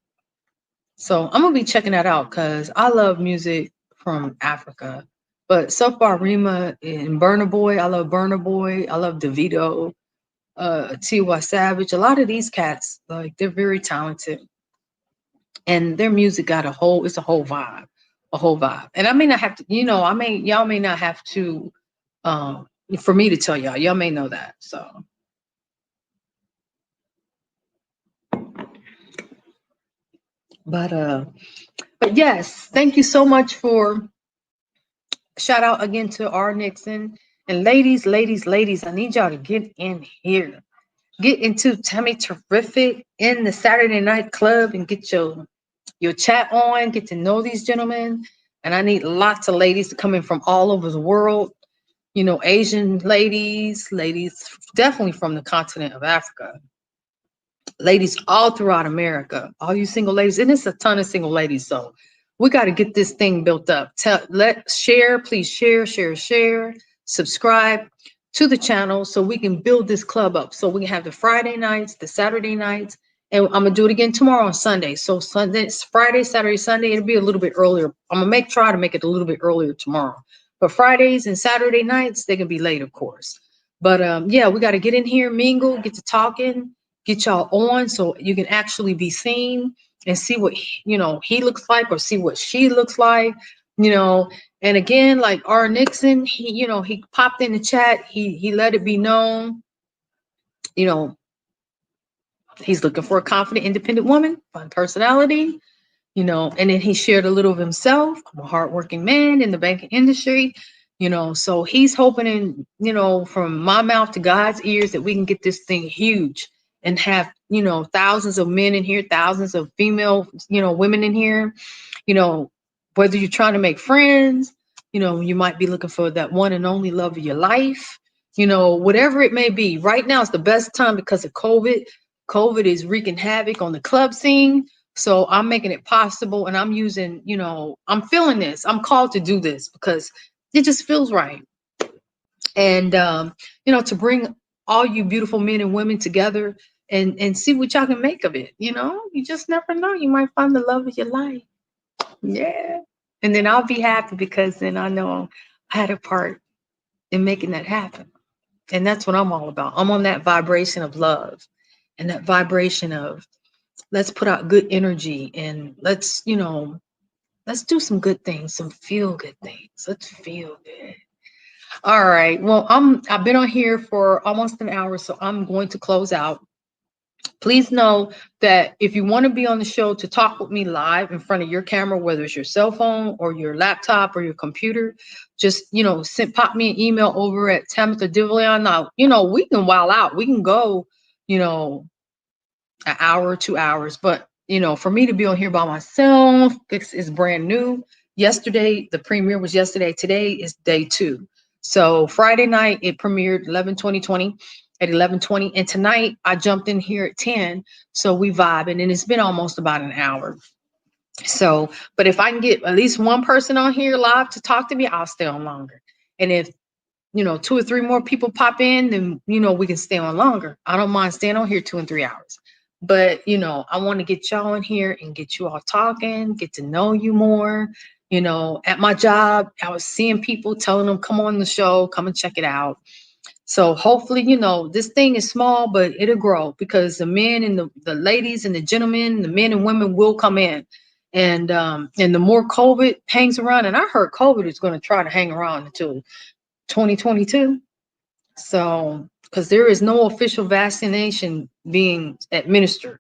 So I'm gonna be checking that out because I love music from Africa. But so far, Rima and Burna Boy, I love Burna Boy. I love Davido, T.Y. Savage. A lot of these cats, like, they're very talented, and their music got it's a whole vibe, a whole vibe. And I may not have to, you know, y'all may not have to, for me to tell y'all may know that. So. But yes, thank you so much for shout out again to R Nixon. And ladies, I need y'all to get in here. Get into Tammy Terrific in the Saturday Night Club and get your chat on, get to know these gentlemen. And I need lots of ladies to come in from all over the world. You know, Asian ladies definitely from the continent of Africa. Ladies all throughout America, all you single ladies, and it's a ton of single ladies. So We got to get this thing built up. Share, please share, subscribe to the channel so we can build this club up. So we can have the Friday nights, the Saturday nights, and I'm gonna do it again tomorrow on Sunday. So Sunday, Friday, Saturday, Sunday, it'll be a little bit earlier. I'm gonna try to make it a little bit earlier tomorrow. But Fridays and Saturday nights, they can be late, of course. But yeah, we got to get in here, mingle, get to talking, get y'all on so you can actually be seen and see what he looks like or see what she looks like, And again, like R. Nixon, he popped in the chat. He let it be known, he's looking for a confident, independent woman, fun personality, and then he shared a little of himself. I'm a hardworking man in the banking industry, so he's hoping, from my mouth to God's ears that we can get this thing huge and have, thousands of men in here, thousands of female, women in here, whether you're trying to make friends, you might be looking for that one and only love of your life, whatever it may be. Right now, it's the best time because of COVID. COVID is wreaking havoc on the club scene. So I'm making it possible, and I'm using, I'm feeling this. I'm called to do this because it just feels right. And, to bring all you beautiful men and women together and see what y'all can make of it. You just never know. You might find the love of your life. Yeah. And then I'll be happy because then I know I had a part in making that happen. And that's what I'm all about. I'm on that vibration of love and that vibration of let's put out good energy and let's do some good things, some feel good things. Let's feel good. All right. Well, I've been on here for almost an hour, so I'm going to close out. Please know that if you want to be on the show to talk with me live in front of your camera, whether it's your cell phone or your laptop or your computer, just, pop me an email over at Tamitha DeVillion. Now, we can while out. We can go, an hour or 2 hours. But, for me to be on here by myself, it's brand new. Yesterday, the premiere was yesterday. Today is day 2. So Friday night, it premiered 11/20/20 at 11:20. And tonight, I jumped in here at 10. So we vibing, and it's been almost about an hour. So, but if I can get at least one person on here live to talk to me, I'll stay on longer. And if 2 or 3 more people pop in, then, we can stay on longer. I don't mind staying on here 2 and 3 hours. But, I want to get y'all in here and get you all talking, get to know you more. At my job, I was seeing people telling them, come on the show, come and check it out. So hopefully, this thing is small, but it'll grow because the men and the ladies and the gentlemen, the men and women will come in. And the more COVID hangs around, and I heard COVID is going to try to hang around until 2022. So, because there is no official vaccination being administered,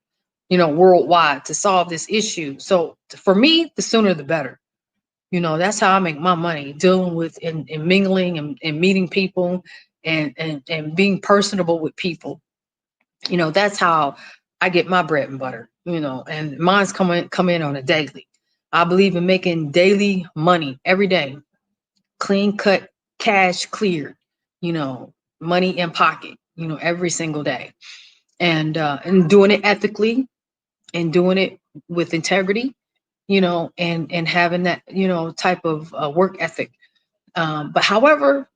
worldwide to solve this issue. So for me, the sooner the better. That's how I make my money, dealing with and mingling and meeting people and being personable with people. That's how I get my bread and butter, and mine's come in on a daily. I believe in making daily money every day, clean cut, cash cleared, money in pocket, every single day, and doing it ethically and doing it with integrity, and having that, type of work ethic. But however,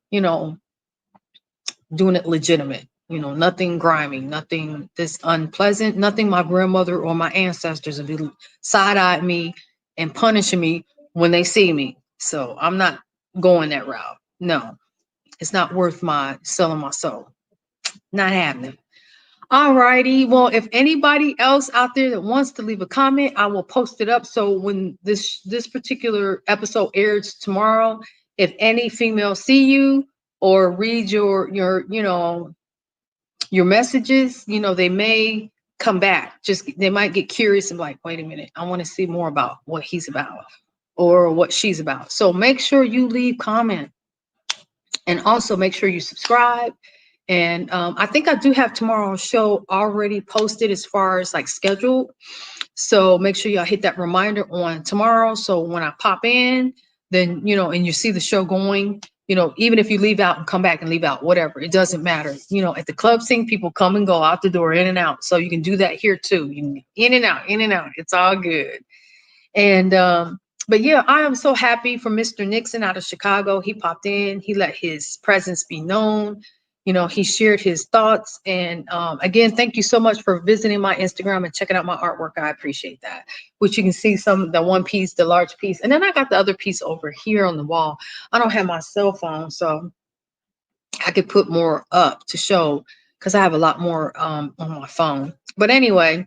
doing it legitimate, nothing grimy, nothing this unpleasant, nothing my grandmother or my ancestors would be side-eyeing me and punishing me when they see me. So I'm not going that route. No, it's not worth my selling my soul. Not happening. All righty. Well, if anybody else out there that wants to leave a comment, I will post it up. So when this particular episode airs tomorrow, if any female see you or read your messages, they may come back. They might get curious and be like, wait a minute, I want to see more about what he's about or what she's about. So make sure you leave comment, and also make sure you subscribe. And I think I do have tomorrow's show already posted as far as like scheduled. So make sure y'all hit that reminder on tomorrow. So when I pop in, then, and you see the show going, even if you leave out and come back and leave out, whatever, it doesn't matter. At the club scene, people come and go out the door, in and out. So you can do that here too. You can in and out, in and out. It's all good. And But yeah, I am so happy for Mr. Nixon out of Chicago. He popped in, he let his presence be known. You know, he shared his thoughts. And again, thank you so much for visiting my Instagram and checking out my artwork. I appreciate that. Which you can see some, the one piece, the large piece. And then I got the other piece over here on the wall. I don't have my cell phone, so I could put more up to show because I have a lot more on my phone. But anyway,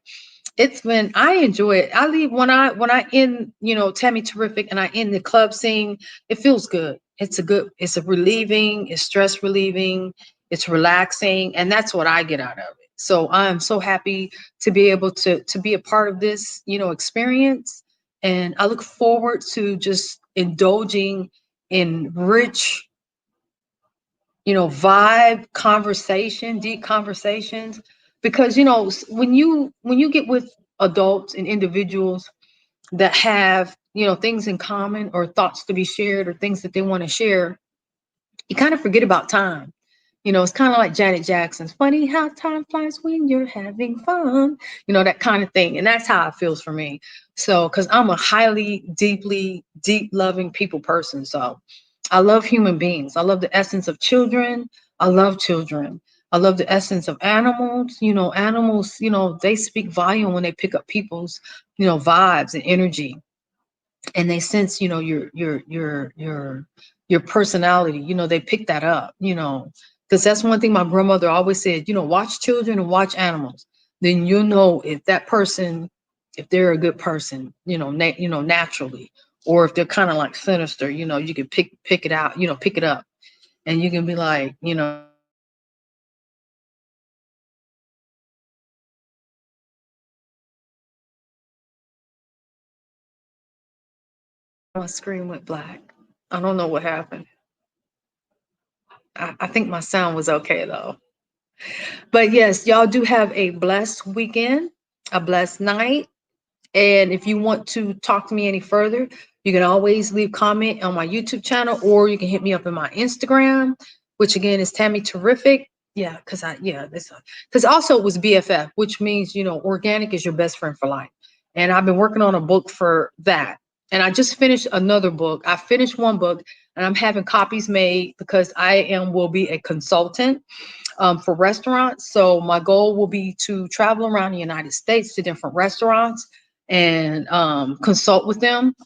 it's been, I enjoy it. I leave when I end, you know, Tammy Terrific and I end the club scene, it feels good. It's a relieving, it's stress relieving, it's relaxing, and that's what I get out of it. So I'm so happy to be able to be a part of this, you know, experience. And I look forward to just indulging in rich, you know, vibe conversation, deep conversations. Because, you know, when you get with adults and individuals that have, you know, things in common or thoughts to be shared or things that they want to share, you kind of forget about time. You know, it's kind of like Janet Jackson's funny how time flies when you're having fun, you know, that kind of thing. And that's how it feels for me. So, because I'm a highly, deeply, deep loving people person. So I love human beings. I love the essence of children. I love children. I love the essence of animals. You know, animals, you know, they speak volume when they pick up people's, you know, vibes and energy. And they sense, you know, your personality. You know, they pick that up, you know, because that's one thing my grandmother always said, you know, watch children and watch animals. Then you'll know if that person, if they're a good person, you know, you know, naturally, or if they're kind of like sinister, you know, you can pick it out, you know, pick it up, and you can be like, you know, my screen went black. I don't know what happened. I think my sound was okay though. But yes, y'all do have a blessed weekend, a blessed night. And if you want to talk to me any further, you can always leave comment on my YouTube channel, or you can hit me up in my Instagram, which again is Tammy Terrific. Yeah, because this because also it was BFF, which means, you know, organic is your best friend for life. And I've been working on a book for that. And I just finished another book. I finished one book and I'm having copies made because will be a consultant for restaurants. So my goal will be to travel around the United States to different restaurants and consult with them,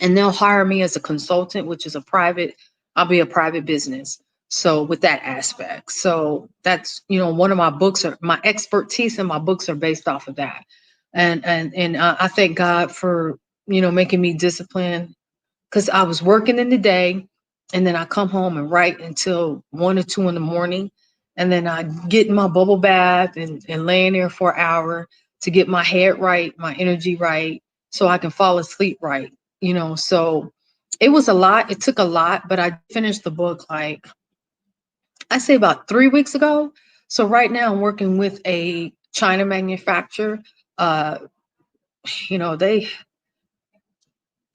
and they'll hire me as a consultant, which is I'll be a private business. So with that aspect, so that's, you know, one of my books are my expertise, and my books are based off of that. And I thank God for, you know, making me disciplined, because I was working in the day, and then I come home and write until 1 or 2 in the morning. And then I get in my bubble bath and lay in there for an hour to get my head right, my energy right, so I can fall asleep right. You know, so it was a lot. It took a lot, but I finished the book like I say about 3 weeks ago. So right now I'm working with a China manufacturer. Uh, you know, they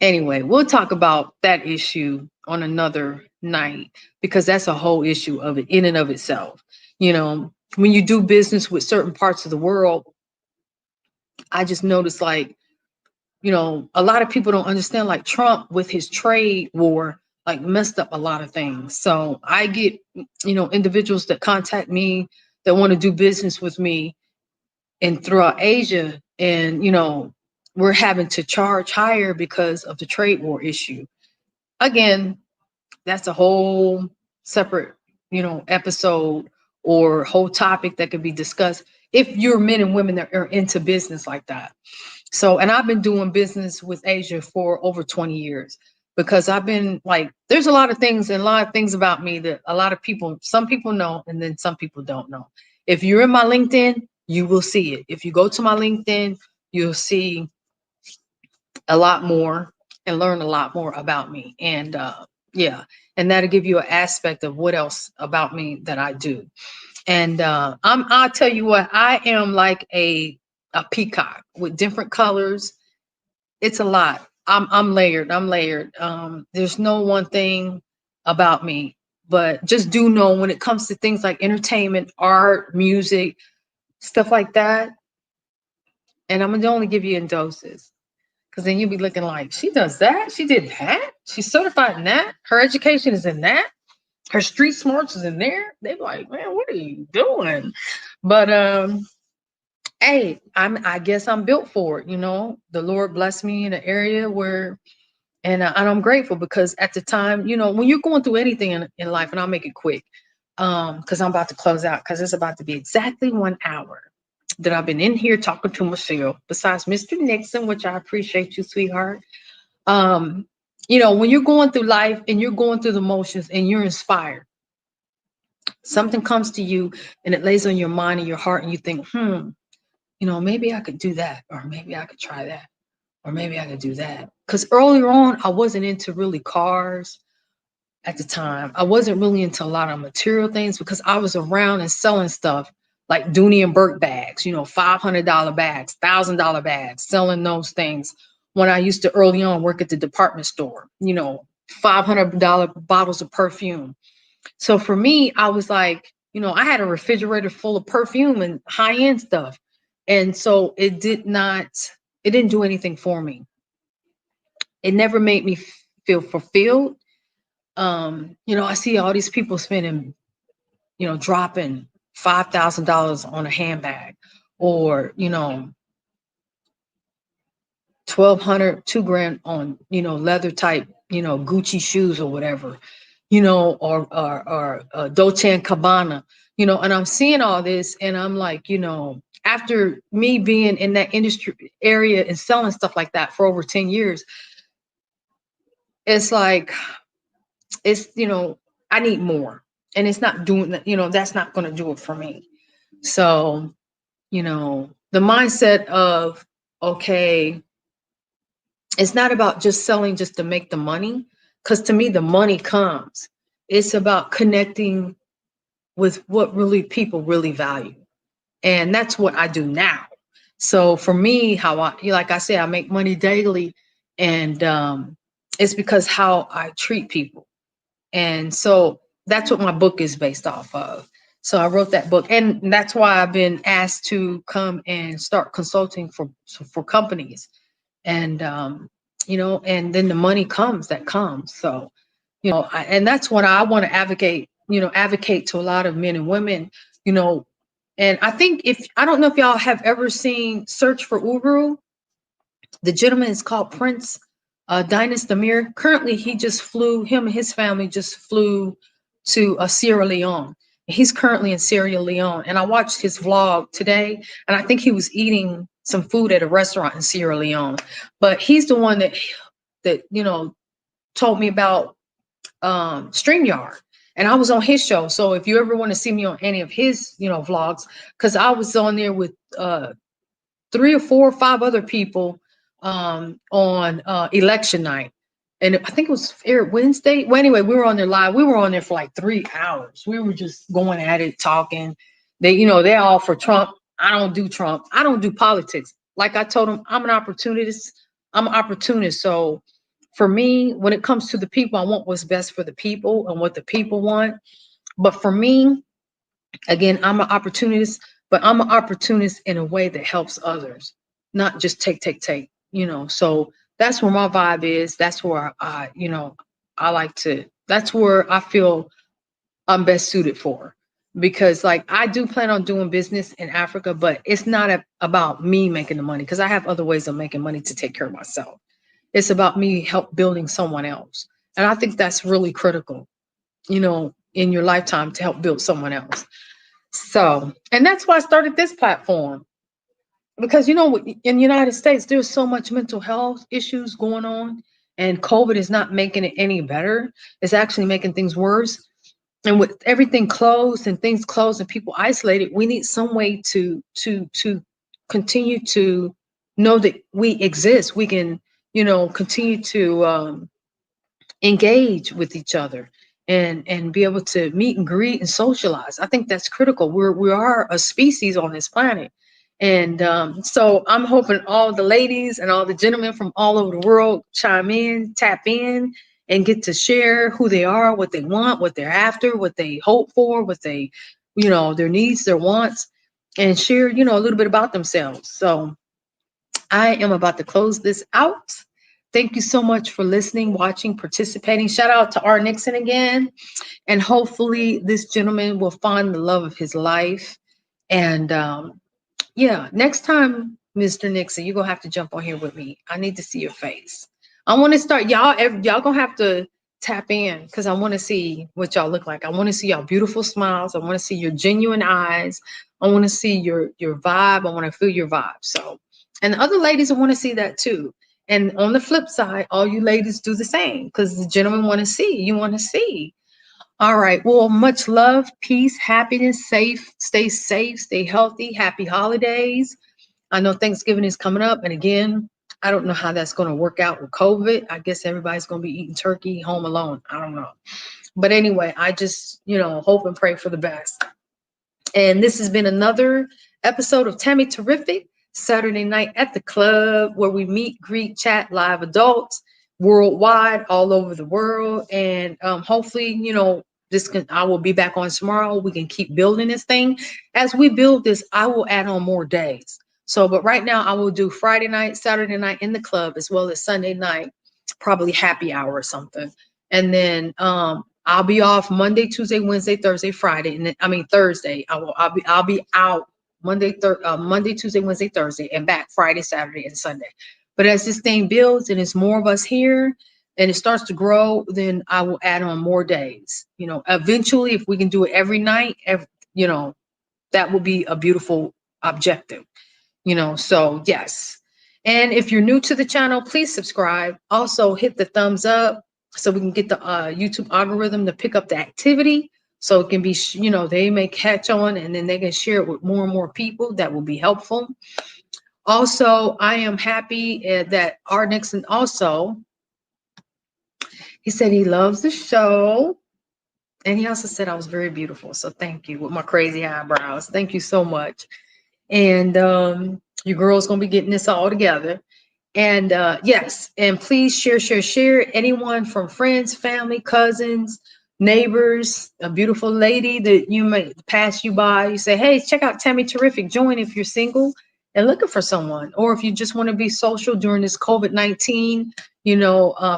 Anyway, we'll talk about that issue on another night, because that's a whole issue of it in and of itself. You know, when you do business with certain parts of the world, I just noticed, like, you know, a lot of people don't understand, like Trump with his trade war, like messed up a lot of things. So I get, you know, individuals that contact me that want to do business with me and throughout Asia. And, you know, we're having to charge higher because of the trade war issue. Again, that's a whole separate, you know, episode or whole topic that could be discussed if you're men and women that are into business like that. So, and I've been doing business with Asia for over 20 years, because I've been like, there's a lot of things and a lot of things about me that a lot of people, some people know, and then some people don't know. If you're in my LinkedIn, you will see it. If you go to my LinkedIn, you'll see a lot more and learn a lot more about me. And yeah, and that'll give you an aspect of what else about me that I do. And I'll tell you what, I am like a peacock with different colors. It's a lot. I'm layered. I'm layered. There's no one thing about me, but just do know when it comes to things like entertainment, art, music, stuff like that. And I'm gonna only give you in doses, Because then you'd be looking like, she does that? She did that? She's certified in that? Her education is in that? Her street smarts is in there? They'd be like, man, what are you doing? But hey, I guess I'm built for it, you know. The Lord blessed me in an area where and I'm grateful because at the time, you know, when you're going through anything in life, and I'll make it quick, because I'm about to close out because it's about to be exactly 1 hour that I've been in here talking to Michelle, besides Mr. Nixon, which I appreciate you, sweetheart. Um, you know, when you're going through life and you're going through the motions and you're inspired, something comes to you and it lays on your mind and your heart, and you think, you know, maybe I could do that, or maybe I could try that, or maybe I could do that. Because earlier on, I wasn't into really cars at the time. I wasn't really into a lot of material things because I was around and selling stuff like Dooney and Burke bags, you know, $500 bags, $1,000 bags, selling those things when I used to early on work at the department store, you know, $500 bottles of perfume. So for me, I was like, you know, I had a refrigerator full of perfume and high end stuff. And so it didn't do anything for me. It never made me feel fulfilled. You know, I see all these people spending, you know, dropping $5,000 on a handbag, or, you know, 1,200, 2 grand on, you know, leather type, you know, Gucci shoes or whatever, you know, or Dolce and Gabbana, you know, and I'm seeing all this and I'm like, you know, after me being in that industry area and selling stuff like that for over 10 years, it's like, it's, you know, I need more. And it's not doing that, you know, that's not going to do it for me. So, you know, the mindset of, okay, it's not about just selling just to make the money, because to me, the money comes. It's about connecting with what really people really value. And that's what I do now. So for me, how I, like I said, I make money daily, and it's because how I treat people. And so that's what my book is based off of. So I wrote that book, and that's why I've been asked to come and start consulting for companies. And you know, and then the money comes that comes. So, you know, and that's what I want to advocate, you know, advocate to a lot of men and women, you know. And I think, if I don't know if y'all have ever seen Search for Uru. The gentleman is called Prince Dinas Demir. Currently, him and his family just flew to Sierra Leone. He's currently in Sierra Leone. And I watched his vlog today, and I think he was eating some food at a restaurant in Sierra Leone. But he's the one that you know, told me about StreamYard. And I was on his show. So if you ever want to see me on any of his, you know, vlogs, because I was on there with 3 or 4 or 5 other people on election night. And I think it was aired Wednesday. Well, anyway, we were on there live. We were on there for like 3 hours. We were just going at it, talking. They, you know, they're all for Trump. I don't do Trump. I don't do politics. Like I told them, I'm an opportunist. I'm an opportunist. So for me, when it comes to the people, I want what's best for the people and what the people want. But for me, again, I'm an opportunist, but I'm an opportunist in a way that helps others, not just take, you know. So that's where my vibe is. That's where you know, I like to, that's where I feel I'm best suited for. Because like I do plan on doing business in Africa, but it's not about me making the money, because I have other ways of making money to take care of myself. It's about me help building someone else. And I think that's really critical, you know, in your lifetime, to help build someone else. So, and that's why I started this platform, because, you know, in the United States, there's so much mental health issues going on, and COVID is not making it any better. It's actually making things worse. And with everything closed and things closed and people isolated, we need some way to continue to know that we exist. We can, you know, continue to engage with each other, and be able to meet and greet and socialize. I think that's critical. We are a species on this planet. And so I'm hoping all the ladies and all the gentlemen from all over the world chime in, tap in, and get to share who they are, what they want, what they're after, what they hope for, what they, you know, their needs, their wants, and share, you know, a little bit about themselves. So I am about to close this out. Thank you so much for listening, watching, participating. Shout out to R. Nixon again. And hopefully, this gentleman will find the love of his life. And yeah, next time, Mr. Nixon, you're going to have to jump on here with me. I need to see your face. I want to start, y'all going to have to tap in because I want to see what y'all look like. I want to see y'all beautiful smiles. I want to see your genuine eyes. I want to see your vibe. I want to feel your vibe. So, and the other ladies, I want to see that too. And on the flip side, all you ladies do the same because the gentlemen want to see. You want to see. All right. Well, much love, peace, happiness, safe, stay healthy. Happy holidays. I know Thanksgiving is coming up. And again, I don't know how that's going to work out with COVID. I guess everybody's going to be eating turkey home alone. I don't know. But anyway, I just, hope and pray for the best. And this has been another episode of Tammy Terrific, Saturday night at the club, where we meet, greet, chat, live adults worldwide, all over the world. And hopefully, I will be back on tomorrow. We can keep building this thing. As we build this, I will add on more days. So, but right now I will do Friday night, Saturday night in the club, as well as Sunday night, probably happy hour or something. And then I'll be off Monday, Tuesday, Wednesday, Thursday, Friday, and then Thursday. I'll be out Monday, Tuesday, Wednesday, Thursday, and back Friday, Saturday, and Sunday. But as this thing builds and it's more of us here and it starts to grow, then I will add on more days. Eventually, if we can do it every night, that will be a beautiful objective. So yes. And if you're new to the channel, please subscribe. Also hit the thumbs up so we can get the YouTube algorithm to pick up the activity. So it can be, they may catch on and then they can share it with more and more people. That will be helpful. Also, I am happy that R. Nixon also, he said he loves the show. And he also said I was very beautiful. So thank you with my crazy eyebrows. Thank you so much. And your girl's going to be getting this all together. And yes, and please share. Anyone from friends, family, cousins, neighbors, a beautiful lady that you may pass you by. You say, hey, check out Tammy Terrific. Join if you're single and looking for someone. Or if you just want to be social during this COVID-19,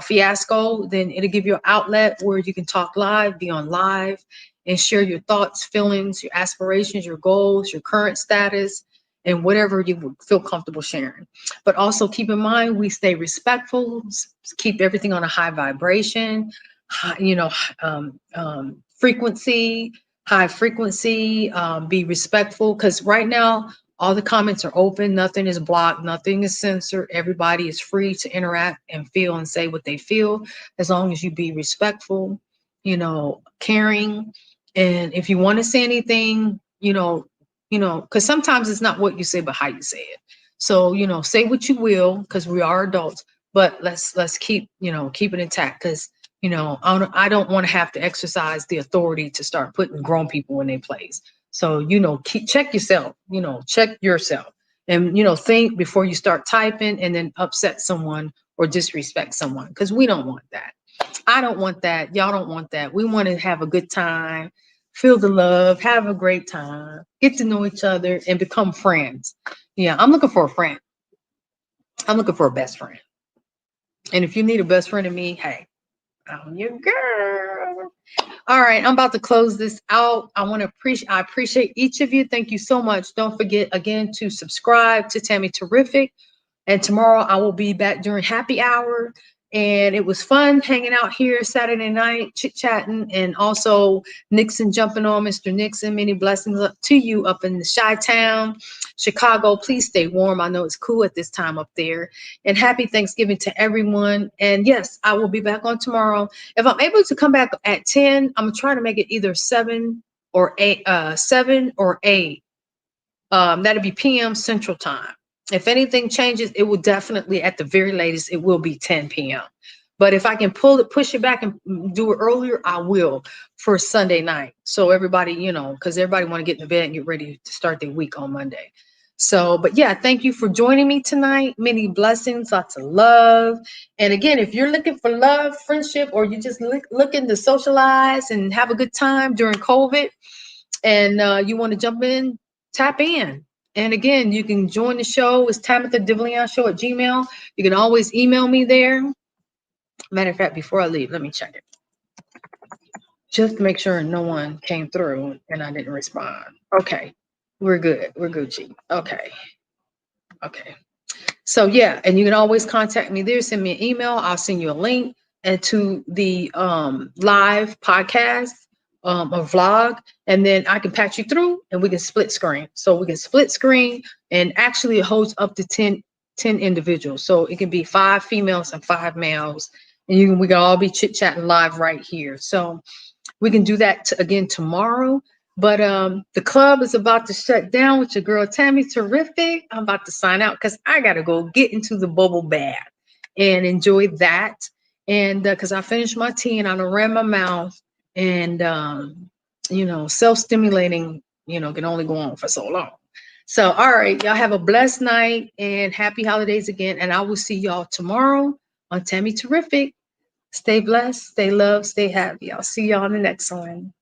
fiasco, then it'll give you an outlet where you can talk live, be on live, and share your thoughts, feelings, your aspirations, your goals, your current status, and whatever you would feel comfortable sharing. But also keep in mind, we stay respectful, keep everything on a high vibration, frequency, high frequency, be respectful. Because right now, all the comments are open, nothing is blocked, nothing is censored. Everybody is free to interact and feel and say what they feel, as long as you be respectful, caring. And if you want to say anything, because sometimes it's not what you say, but how you say it. So, say what you will, because we are adults, but let's keep it intact, because, I don't want to have to exercise the authority to start putting grown people in their place. So, check yourself, check yourself and, think before you start typing and then upset someone or disrespect someone, because we don't want that. I don't want that. Y'all don't want that. We want to have a good time, feel the love, have a great time, get to know each other, and become friends. Yeah, I'm looking for a friend. I'm looking for a best friend. And if you need a best friend of me, hey, I'm your girl. All right, I'm about to close this out. I appreciate each of you. Thank you so much. Don't forget again to subscribe to Tammy Terrific. And tomorrow I will be back during happy hour. And it was fun hanging out here Saturday night, chit-chatting, and also Nixon jumping on. Mr. Nixon, many blessings up to you up in the Chi-Town, Chicago. Please stay warm. I know it's cool at this time up there. And happy Thanksgiving to everyone. And yes, I will be back on tomorrow. If I'm able to come back at 10, I'm trying to make it either 7 or 8. That'll be PM Central Time. If anything changes, it will definitely, at the very latest, it will be 10 p.m. But if I can push it back and do it earlier, I will for Sunday night. So everybody, because everybody want to get in the bed and get ready to start their week on Monday. So, but yeah, thank you for joining me tonight. Many blessings, lots of love. And again, if you're looking for love, friendship, or you just looking to socialize and have a good time during COVID, and you want to jump in, tap in. And again, you can join the show. It's Tamitha DeVleon Show at Gmail. You can always email me there. Matter of fact, before I leave, let me check it. Just to make sure no one came through and I didn't respond. Okay. We're good. We're Gucci. Okay. Okay. So yeah, and you can always contact me there. Send me an email. I'll send you a link and to the live podcast or vlog, and then I can patch you through and we can split screen. So we can split screen, and actually it holds up to 10 individuals. So it can be 5 females and 5 males, and we can all be chit-chatting live right here. So we can do that again tomorrow. But the club is about to shut down with your girl Tammy Terrific. I'm about to sign out because I gotta go get into the bubble bath and enjoy that. And because I finished my tea and I done ran my mouth, and you know, self-stimulating, you know, can only go on for so long. So all right, y'all have a blessed night and happy holidays again. And I will see y'all tomorrow on Tammy Terrific. Stay blessed, stay loved, stay happy. I'll see y'all on the next one.